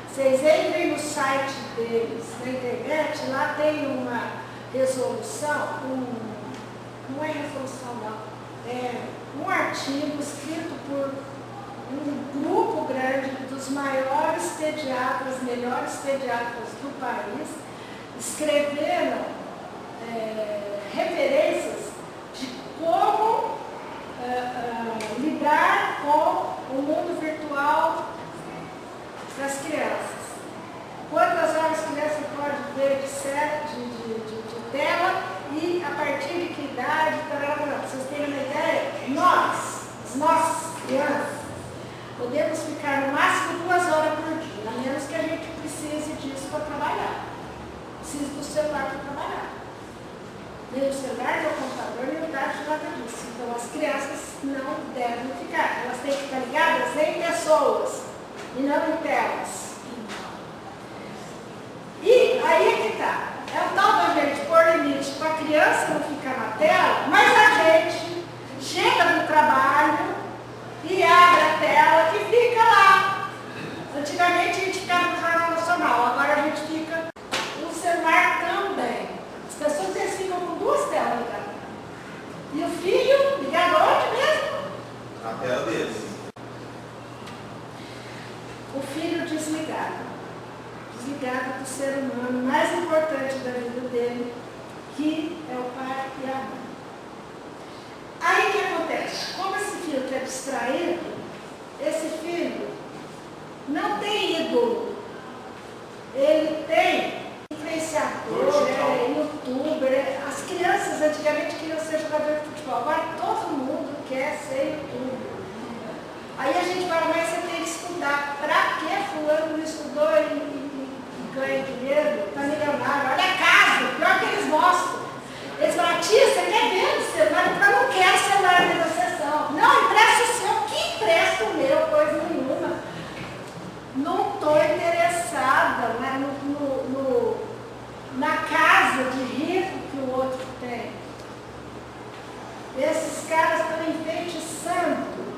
Vocês entrem no site deles, na internet, lá tem uma resolução, não é resolução não, é um artigo escrito por um grupo grande dos maiores pediatras, melhores pediatras do país, escreveram referências de como lidar com o mundo virtual das crianças. Quantas horas a criança pode ver de tela e a partir de que idade, para vocês terem uma ideia, as nossas crianças, podemos ficar no máximo 2 horas por dia, a menos que a gente precise disso para trabalhar. Precise do celular para trabalhar. Nem o celular, nem o computador, nem o tablet, nada disso. Então as crianças não devem ficar. Elas têm que ficar ligadas em pessoas e não em telas. E aí é que tá. É o tal da gente pôr limite para a criança não ficar na tela, mas a gente chega do trabalho e abre a tela e fica lá. Antigamente a gente ficava no Jornal Nacional, agora a gente fica no celular também. As pessoas eles ficam com 2 telas ligadas. E o filho ligado onde mesmo? Na tela deles. O filho desligado do ser humano mais importante da vida dele, que é o pai e a mãe. Aí o que acontece? Como esse filho está distraído, esse filho não tem ídolo. Ele tem influenciador, youtuber. As crianças antigamente queriam ser jogador de futebol, agora todo mundo quer ser youtuber. Aí a gente fala, mas você tem que estudar. Para que fulano não estudou e ganha dinheiro, está milionário? Olha a casa, pior que eles mostram. Eles falam, tia, você quer ver o celular? Eu não quero celular na negociação. Não, empresta o seu. Que empresta o meu? Coisa nenhuma. Não estou interessada, né, na casa de rico que o outro tem. Esses caras estão enfeitiçando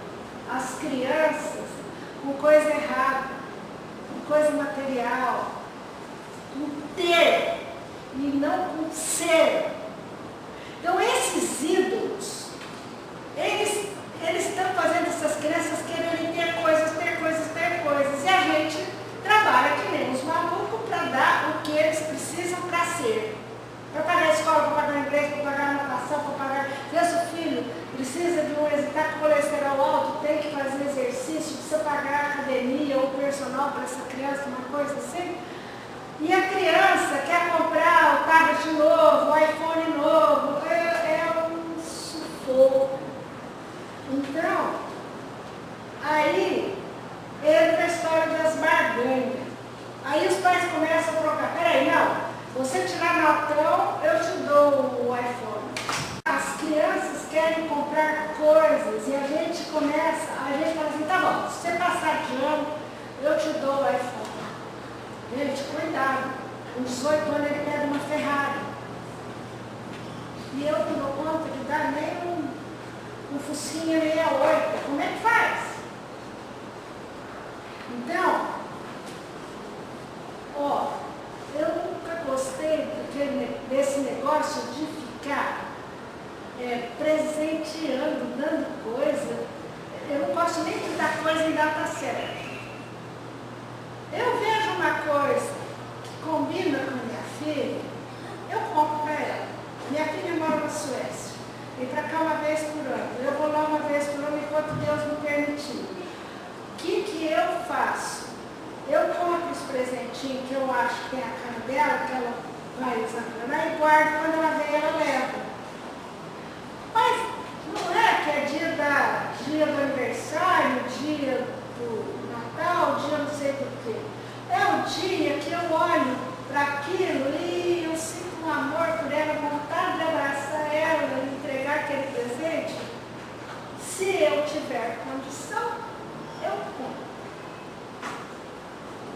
as crianças com coisa errada, com coisa material, com ter e não com ser. Então esses ídolos, eles estão fazendo essas crianças quererem ter coisas. E a gente trabalha que nem os malucos para dar o que eles precisam para ser. Para pagar a escola, para pagar o inglês, para pagar a natação, para pagar... Seu filho precisa de está com colesterol alto, tem que fazer exercício, precisa pagar a academia ou personal para essa criança, uma coisa assim. E a criança quer comprar o tablet novo, o iPhone novo, é um sufoco. Então, aí entra a história das barganhas. Aí os pais começam a trocar, peraí, não, você tirar notão, eu te dou o iPhone. As crianças querem comprar coisas e a gente fala assim, tá bom, se você passar de ano, eu te dou o iPhone. Gente, cuidado, com 18 anos ele pega uma Ferrari. e eu não dou conta de dar nem um focinho 68. Como é que faz? Então, ó, eu nunca gostei desse negócio de ficar presenteando, dando coisa. Eu não gosto nem de dar coisa em data certa. Eu vejo uma coisa que combina com minha filha, eu compro para ela. Minha filha mora na Suécia, vem para cá uma vez por ano. Eu vou lá uma vez por ano enquanto Deus me permitir. O que eu faço? Eu compro os presentinhos que eu acho que tem a cara dela, que ela vai usar para lá, e guardo. Quando ela vem, ela leva. Mas não é que é dia do aniversário, dia do Natal, dia não sei por quê. É o dia que eu olho para aquilo e eu sinto um amor por ela, vontade de abraçar ela e entregar aquele presente. Se eu tiver condição, eu compro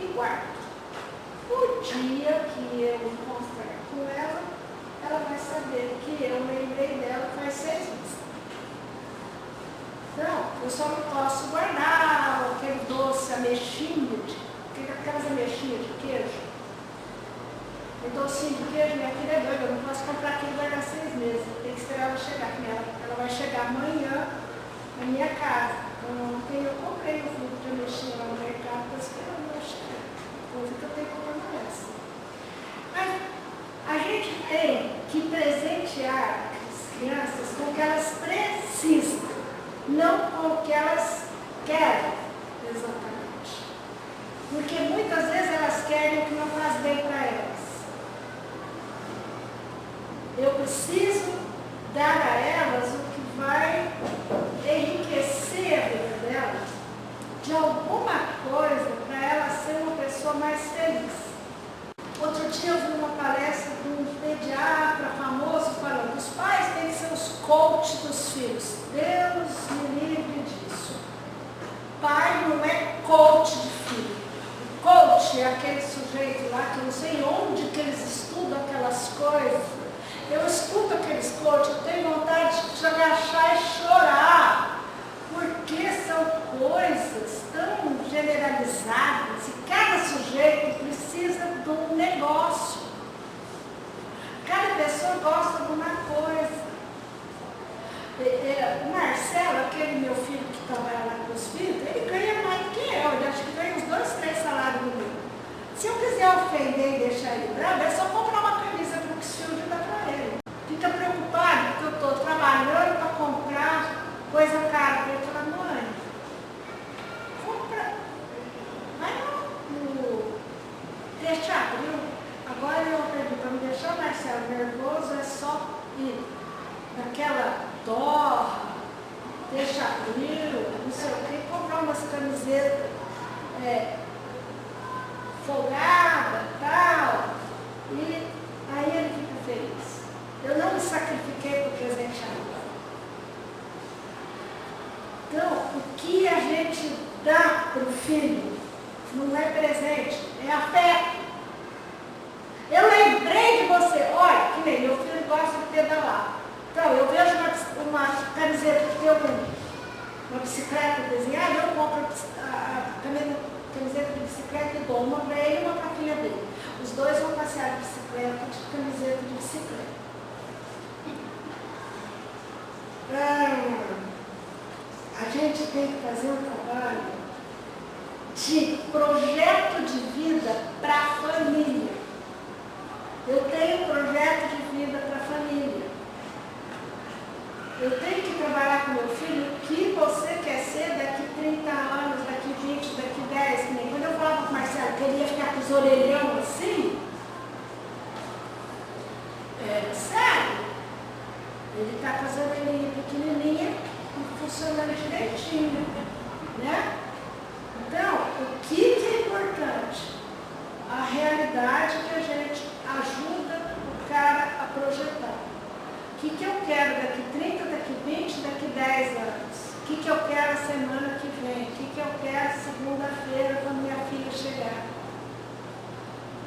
e guardo. O dia que eu encontrar com ela, ela vai saber que eu lembrei dela faz 6 meses. Então, eu só não posso guardar aquele doce ameixinho, aquelas ameixinhas de queijo. O docinho de queijo, minha filha é doida, eu não posso comprar aquilo e guardar 6 meses. Tem que esperar ela chegar, porque ela vai chegar amanhã na minha casa. Ontem eu comprei o fruto de ameixinha lá no mercado, estou esperando ela chegar. Coisa que eu tenho que comprar essa. Mas a gente tem que presentear as crianças com o que elas precisam, não com o que elas querem, exatamente. Porque muitas vezes elas querem o que não faz bem para elas. Eu preciso dar a elas o que vai enriquecer a vida delas de alguma coisa para ela ser uma pessoa mais feliz. Outro dia eu vi uma palestra de um pediatra famoso falando: os pais têm que ser os coaches dos filhos. Deus me livre disso. Pai não é coach de filho. Coach é aquele sujeito lá que eu não sei onde que eles estudam aquelas coisas. Eu escuto aqueles coaches, eu tenho vontade de agachar e chorar, porque são coisas tão generalizadas e cada sujeito precisa de um negócio. Cada pessoa gosta de uma coisa. O Marcelo, aquele meu filho que trabalha lá com os filhos, ele ganha mais do que eu. Ele acho que ganha uns 2, 3 salários no mês. Se eu quiser ofender e deixar ele bravo, é só comprar uma camisa para o filho e dar para ele. Fica preocupado porque eu estou trabalhando para comprar coisa cara. Ele fala: mãe, compra. Vai no teatro. Agora eu aprendi, para me deixar o Marcelo nervoso é só ir naquela torra, deixa frio, não sei o que, comprar umas camisetas folgadas e tal, e aí ele fica feliz. Eu não me sacrifiquei por presentear. Então, o que a gente dá para o filho não é presente, é afeto. Eu lembrei de você, olha, que nem meu filho gosta de pedalar. Então, eu vejo uma camiseta que tem uma bicicleta desenhada, eu compro a camiseta de bicicleta e dou uma para ele e uma para a filha dele. Os dois vão passear de bicicleta, de camiseta de bicicleta. A gente tem que fazer um trabalho de projeto de vida para a família. Eu tenho um projeto de vida para a família. Eu tenho que trabalhar com meu filho o que você quer ser daqui 30 anos, daqui 20, daqui 10. Quando eu falava com o Marcelo que ele ia ficar com os orelhão assim, sério, ele está com as orelhinhas pequenininhas e funcionando direitinho, né? Então, o que é importante? A realidade que a gente ajuda o cara a projetar. O que eu quero daqui 30, daqui 20, daqui 10 anos? O que eu quero a semana que vem? O que eu quero segunda-feira quando minha filha chegar?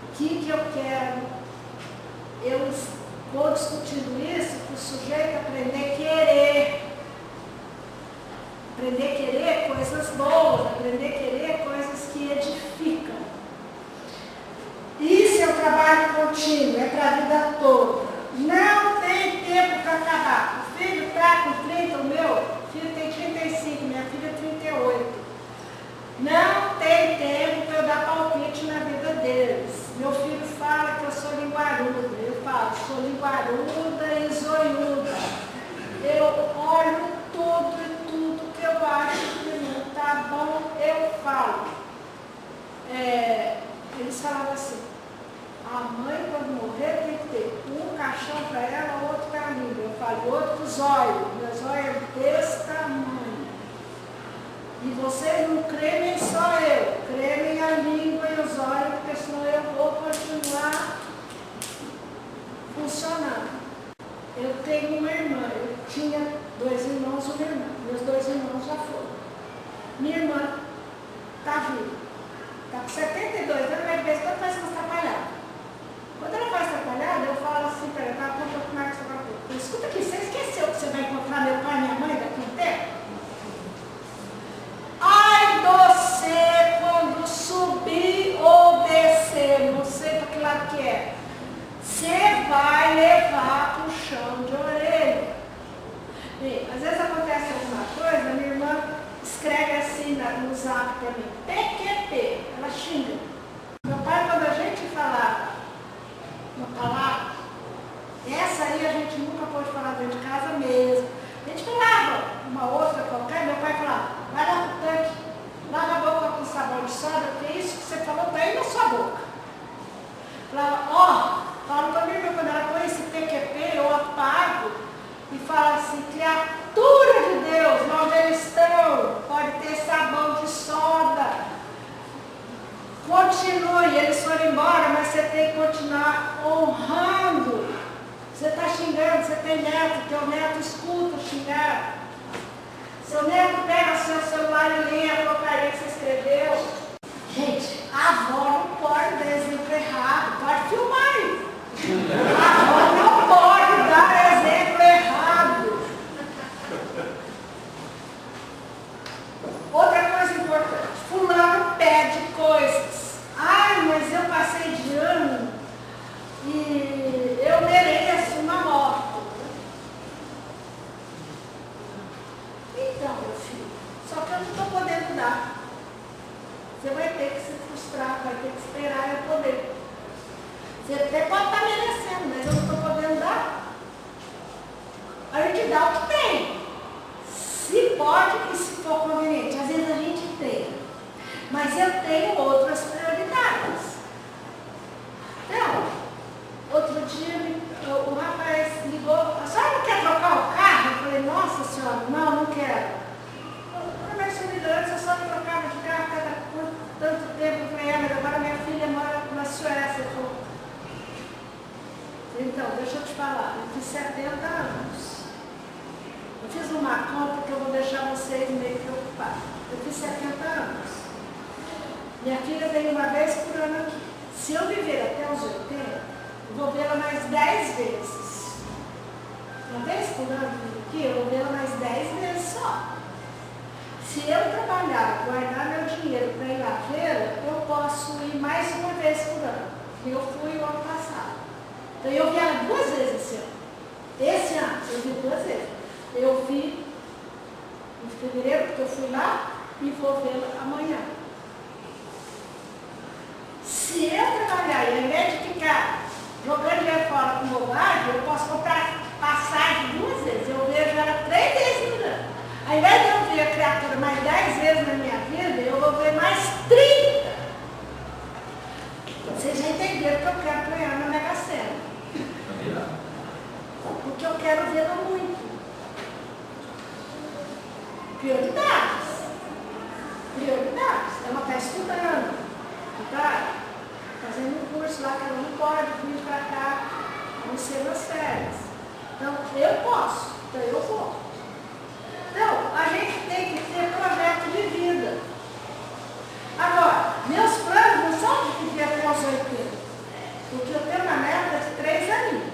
O que eu quero? Eu vou discutindo isso para o sujeito aprender a querer. Aprender a querer coisas boas, aprender a querer coisas que edificam. Isso é um trabalho contínuo, é para a vida toda. Não tem tempo para acabar. O filho está com 30, o meu filho tem 35, minha filha 38. Não tem tempo para eu dar palpite na vida deles. Meu filho fala que eu sou linguaruda. Eu falo, sou linguaruda e zoiuda. Eu olho tudo e tudo que eu acho que não está bom, eu falo. Eles falavam assim, a mãe quando morrer tem que ter um caixão para ela, outro para mim. Eu falo, outro zóio. Meu zóio é desse tamanho. E vocês não creem só eu, creem a língua e os olhos, porque senão eu vou continuar funcionando. Eu tenho uma irmã, eu tinha 2 irmãos e uma irmã. Meus 2 irmãos já foram. Minha irmã está viva. Está com 72 anos, mas de vez em quando faz umas atrapalhadas. Quando ela faz atrapalhada, eu falo assim para ela, eu estava contando com o Marcos agora. Escuta aqui, você esqueceu que você vai encontrar meu pai e minha mãe daqui a um tempo? Ai, você quando subir ou descer, não sei para que lado que é, você vai levar para o chão de orelha. E, às vezes acontece alguma coisa, minha irmã escreve assim no zap para mim, PQP, ela xinga. Meu pai, quando a gente falava uma palavra, essa aí a gente nunca pôde falar dentro de casa mesmo. A gente falava uma outra qualquer, meu pai falava, vai lá no tanque, lava a boca com sabão de soda, porque isso que você falou está aí na sua boca. Falava, fala para mim, quando ela põe esse PQP, eu apago e fala assim, criatura de Deus, onde eles estão, pode ter sabão de soda. Continue, eles foram embora, mas você tem que continuar honrando. Você está xingando, você tem neto, teu neto escuta xingar. Seu neto pega seu celular e lê a porcaria que você escreveu. Gente, a avó não pode dar exemplo errado, pode filmar aí. A avó não pode dar exemplo errado. Outra coisa importante, fulano pede coisas. Ai, mas eu passei de ano e eu mereço uma moto. Então, meu filho, só que eu não estou podendo dar. Você vai ter que se frustrar, vai ter que esperar eu poder. Você até pode estar merecendo, mas eu não estou podendo dar. A gente dá o que tem. Se pode e se for conveniente. Às vezes a gente tem. Mas eu tenho outras prioridades. Então, outro dia o rapaz ligou, a senhora não quer trocar o carro? Eu falei, nossa senhora, não quero. Mas se me antes eu só trocava de carro cada tanto tempo. Eu falei, mas agora minha filha mora na Suécia. Então, deixa eu te falar, eu fiz 70 anos. Eu fiz uma conta que eu vou deixar vocês meio preocupados. Eu fiz 70 anos. Minha filha vem uma vez por ano aqui. Se eu viver até os 80, eu vou vê-la mais 10 vezes. Uma vez por ano aqui, eu vou vê-la mais 10 vezes só. Se eu trabalhar, guardar meu dinheiro para ir lá vê-la, eu posso ir mais uma vez por ano. Eu fui o ano passado. Então eu vi ela 2 vezes esse ano. Esse ano eu vi 2 vezes. Eu vi em fevereiro, porque eu fui lá, e vou vê-la amanhã. Se eu trabalhar e ao invés de ficar jogando dinheiro fora com bobagem, eu posso comprar passagem 2 vezes. Eu vejo ela 3 vezes no ano. Ao invés de eu ver a criatura mais 10 vezes na minha vida, eu vou ver mais 30. Vocês já entenderam que eu quero ganhar na Mega Sena. Porque eu quero vê-la muito. Prioridades. Prioridades. Ela está estudando. Está fazendo um curso lá que ela não pode vir para cá, a não ser nas férias. Então, eu posso. Então, eu vou. Então, a gente tem que ter projeto de vida. Agora, meus planos não são de viver até os 80. Porque eu tenho uma meta de 3 aninhos.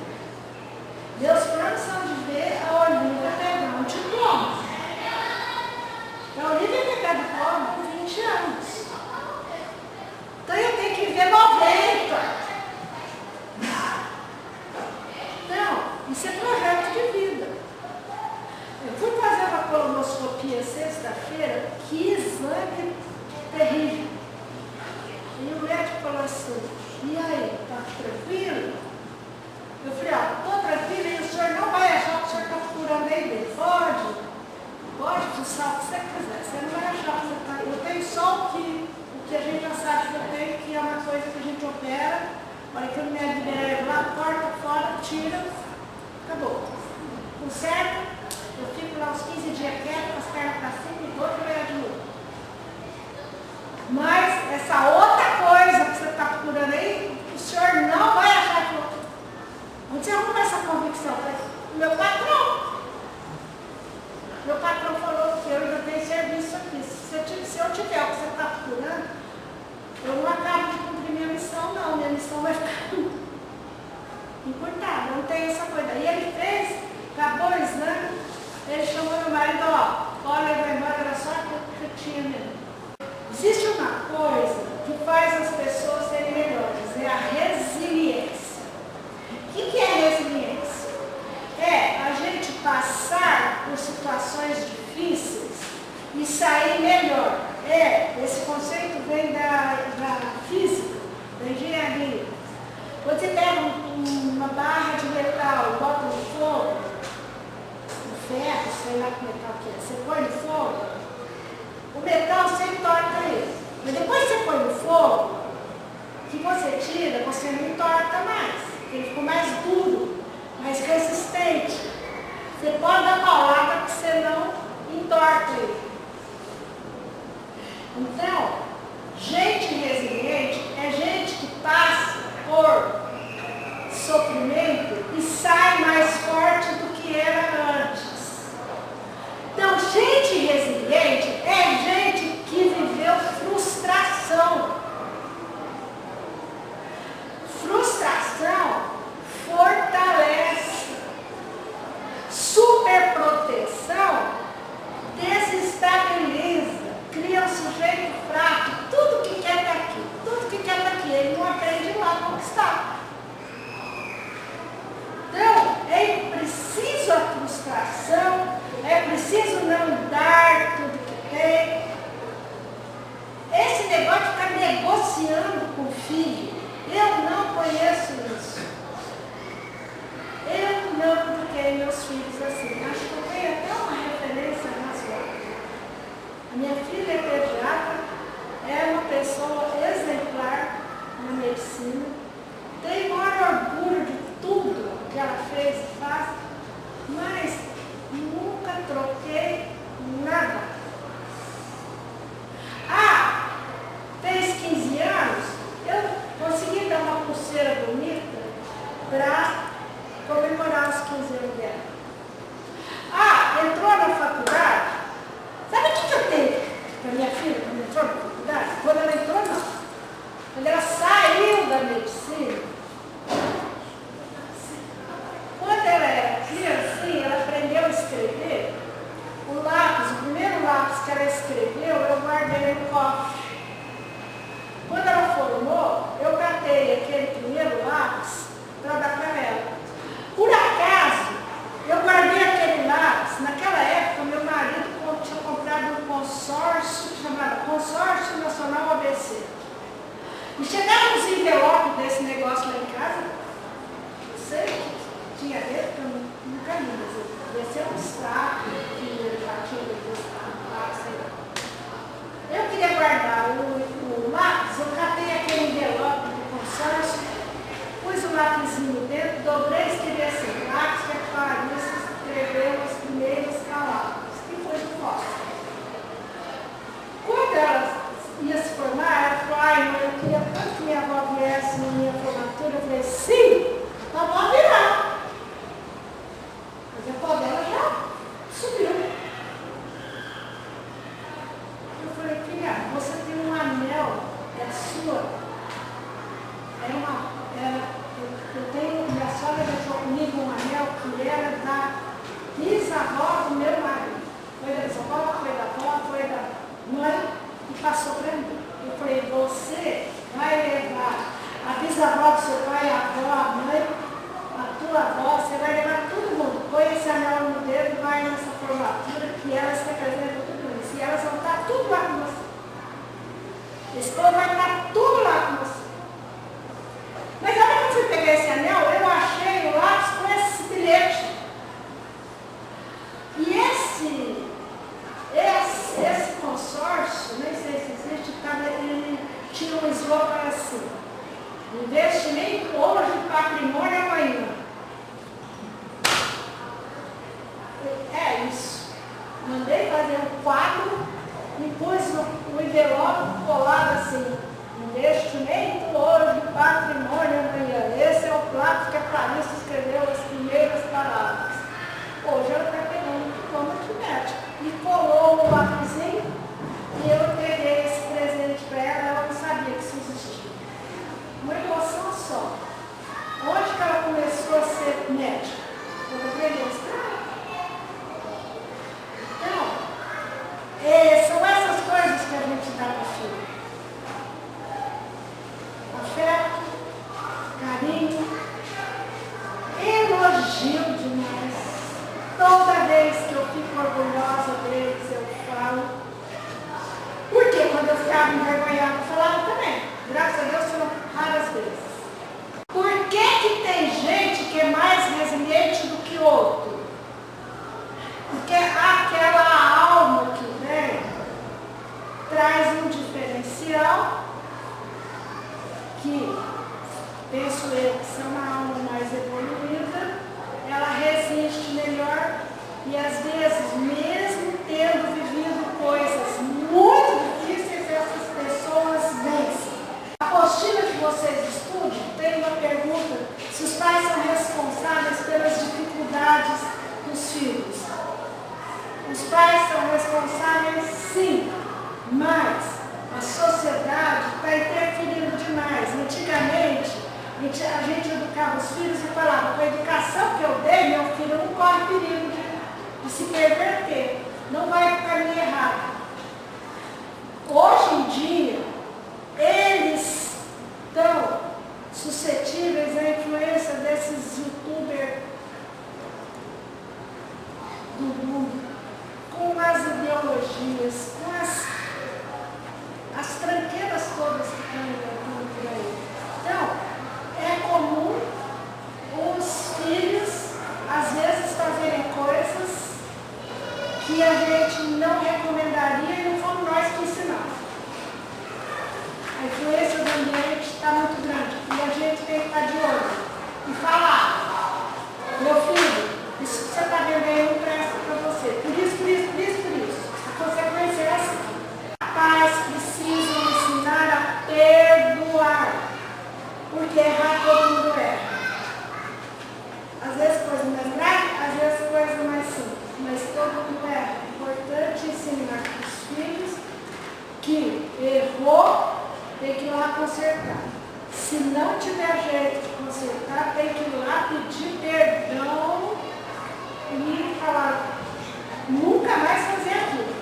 dia, sexta-feira, que exame terrível. E o médico falou assim, e aí, tá tranquilo? Eu falei, ó, tô tranquilo e o senhor não vai achar que o senhor está procurando aí dentro. Pode pulsar o que você quiser, você não vai achar que você está. Eu tenho só o que a gente já sabe que eu tenho, que é uma coisa que a gente opera, a hora que o médico liberar lá, corta fora, tira, acabou. Conserta, eu fico lá uns 15 dias quieto, com as pernas para cima e vou trabalhar de novo. Mas essa outra coisa que você está procurando aí, o senhor não vai achar que eu. Onde você arruma essa convicção? Meu patrão. Meu patrão falou que eu ainda tenho serviço aqui. Se eu tiver o que você está procurando, eu não acabo de cumprir minha missão, não. Minha missão vai ficar encurtada. Não tem essa coisa. E ele fez, acabou o exame, ele chamou meu marido, olha, ele vai embora, era só que eu tinha mesmo. Existe uma coisa que faz as pessoas serem melhores, é a resiliência. O que é resiliência? É a gente passar por situações difíceis e sair melhor. Esse conceito vem da física, da engenharia. Quando você pega uma barra de metal e bota no fogo, no ferro, sei lá que metal que é, você põe no fogo, o metal sempre torta ele. Mas depois que você põe no fogo, que você tira, você não entorta mais. Ele ficou mais duro, mais resistente. Você pode dar paulada que você não entorta ele. Então, gente resiliente é gente que passa por sofrimento e sai mais forte do que era antes. Então, gente resiliente é gente que viveu frustração. Frustração fortalece. Superproteção desestabiliza, cria um sujeito fraco. Tudo que quer estar aqui, tudo que quer estar aqui, ele não aprende lá a conquistar. Então, é preciso a frustração, é preciso não dar tudo que tem. Esse negócio de ficar negociando com o filho, eu não conheço isso. Eu não eduquei meus filhos assim. Acho que eu tenho até uma referência razoável. A minha filha é pediatra, é uma pessoa exemplar na medicina, tenho o maior orgulho de tudo que ela fez e faz, mas nunca troquei nada. Fez 15 anos, eu consegui dar uma pulseira bonita para comemorar os 15 anos dela. Entrou na faculdade. Sabe o que eu tenho para minha filha quando entrou na faculdade? Quando ela entrou, não. Quando ela saiu da medicina, quando ela era criancinha, ela aprendeu a escrever. O lápis, o primeiro lápis que ela escreveu, eu guardei no cofre. Quando ela formou, eu catei aquele primeiro lápis para dar para ela. Por acaso, eu guardei aquele lápis. Naquela época, meu marido tinha comprado um consórcio, chamado Consórcio Nacional ABC. E chegaram uns envelopes desse negócio lá em casa. Não sei o que tinha dentro, que eu nunca li, mas devia ser um extrato, que já tinha lá, sei lá. Eu queria guardar o lápis, eu catei aquele envelope do consórcio, pus o lápisinho dentro, dobrei e escrevi assim, lápis que a Clarissa escreveu as primeiras palavras, que foi do fósforo. Quando ela ia se formar, ela falou, mãe, eu queria tanto que minha avó viesse na minha formatura. Eu falei, sim, a avó virá. Mas a avó dela já subiu. Eu falei, filha, você tem um anel, é sua. Eu tenho, minha sogra deixou comigo um anel que era da bisavó do meu marido. Foi da bisavó, foi da avó, foi da mãe e passou para mim. Eu falei, você vai levar a bisavó do seu pai, a avó, a mãe, a tua avó, você vai levar todo mundo. Põe esse anel no dedo, vai nessa formatura que ela se representa. Esse povo vai estar tudo lá com você. Mas olha quando você pegar esse anel, eu achei o lápis com esse bilhete. E esse consórcio, nem sei se existe, ele tinha um slogan assim: investimento hoje, patrimônio amanhã. É isso. Mandei fazer um quadro e pus o envelope colado assim: investimento hoje, patrimônio amanhã. Esse é o plato que a Clarissa escreveu as primeiras palavras. Hoje ela está pegando um diploma de médico. E colou o lapisinho e eu peguei esse presente para ela, ela não sabia que isso existia. Uma emoção só. Onde que ela começou a ser médica? Quando aprendeu a escrever. Então, são essas coisas que a gente dá para o filho. Afeto, carinho, elogio demais. Toda vez que eu fico orgulhosa deles, eu falo. Porque quando eu ficava envergonhada, eu falava também. Graças a Deus foram raras vezes. Por que tem gente que é mais resiliente do que outro? Porque aquela alma que vem traz um diferencial que, penso eu, que são uma alma mais evoluída, ela resiste melhor e às vezes, mesmo tendo vivido coisas muito difíceis, essas pessoas vencem. A apostila que vocês estudem tem uma pergunta: se os pais são responsáveis pelas dificuldades dos filhos. Os pais são responsáveis, sim, mas a sociedade está interferindo demais. Antigamente, a gente educava os filhos e falava: com a educação que eu dei, meu filho não corre perigo de se perverter, não vai para o caminho errado. Hoje em dia, eles estão suscetíveis à influência desses youtubers do mundo, com as ideologias, com as tranqueiras todas que estão inventando por aí. Então, é comum os filhos, às vezes, fazerem coisas que a gente não recomendaria e não fomos nós que ensinamos. A influência do ambiente está muito grande e a gente tem que estar de olho e falar: meu filho, isso que você está vendo aí não presta para você. Por isso, por isso, por isso, por isso. A consequência é essa. Pais precisam ensinar a perdoar. Porque errar todo mundo erra. Às vezes coisa mais grave, às vezes coisa mais simples. Mas todo mundo erra. É importante ensinar para os filhos que errou, tem que ir lá consertar. Se não tiver jeito de consertar, tem que ir lá pedir perdão e falar: nunca mais fazer aquilo.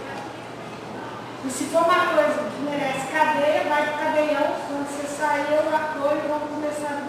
E se for uma coisa que merece cadeia, vai para o cadeião. Quando você sair, eu apoio e vamos começar a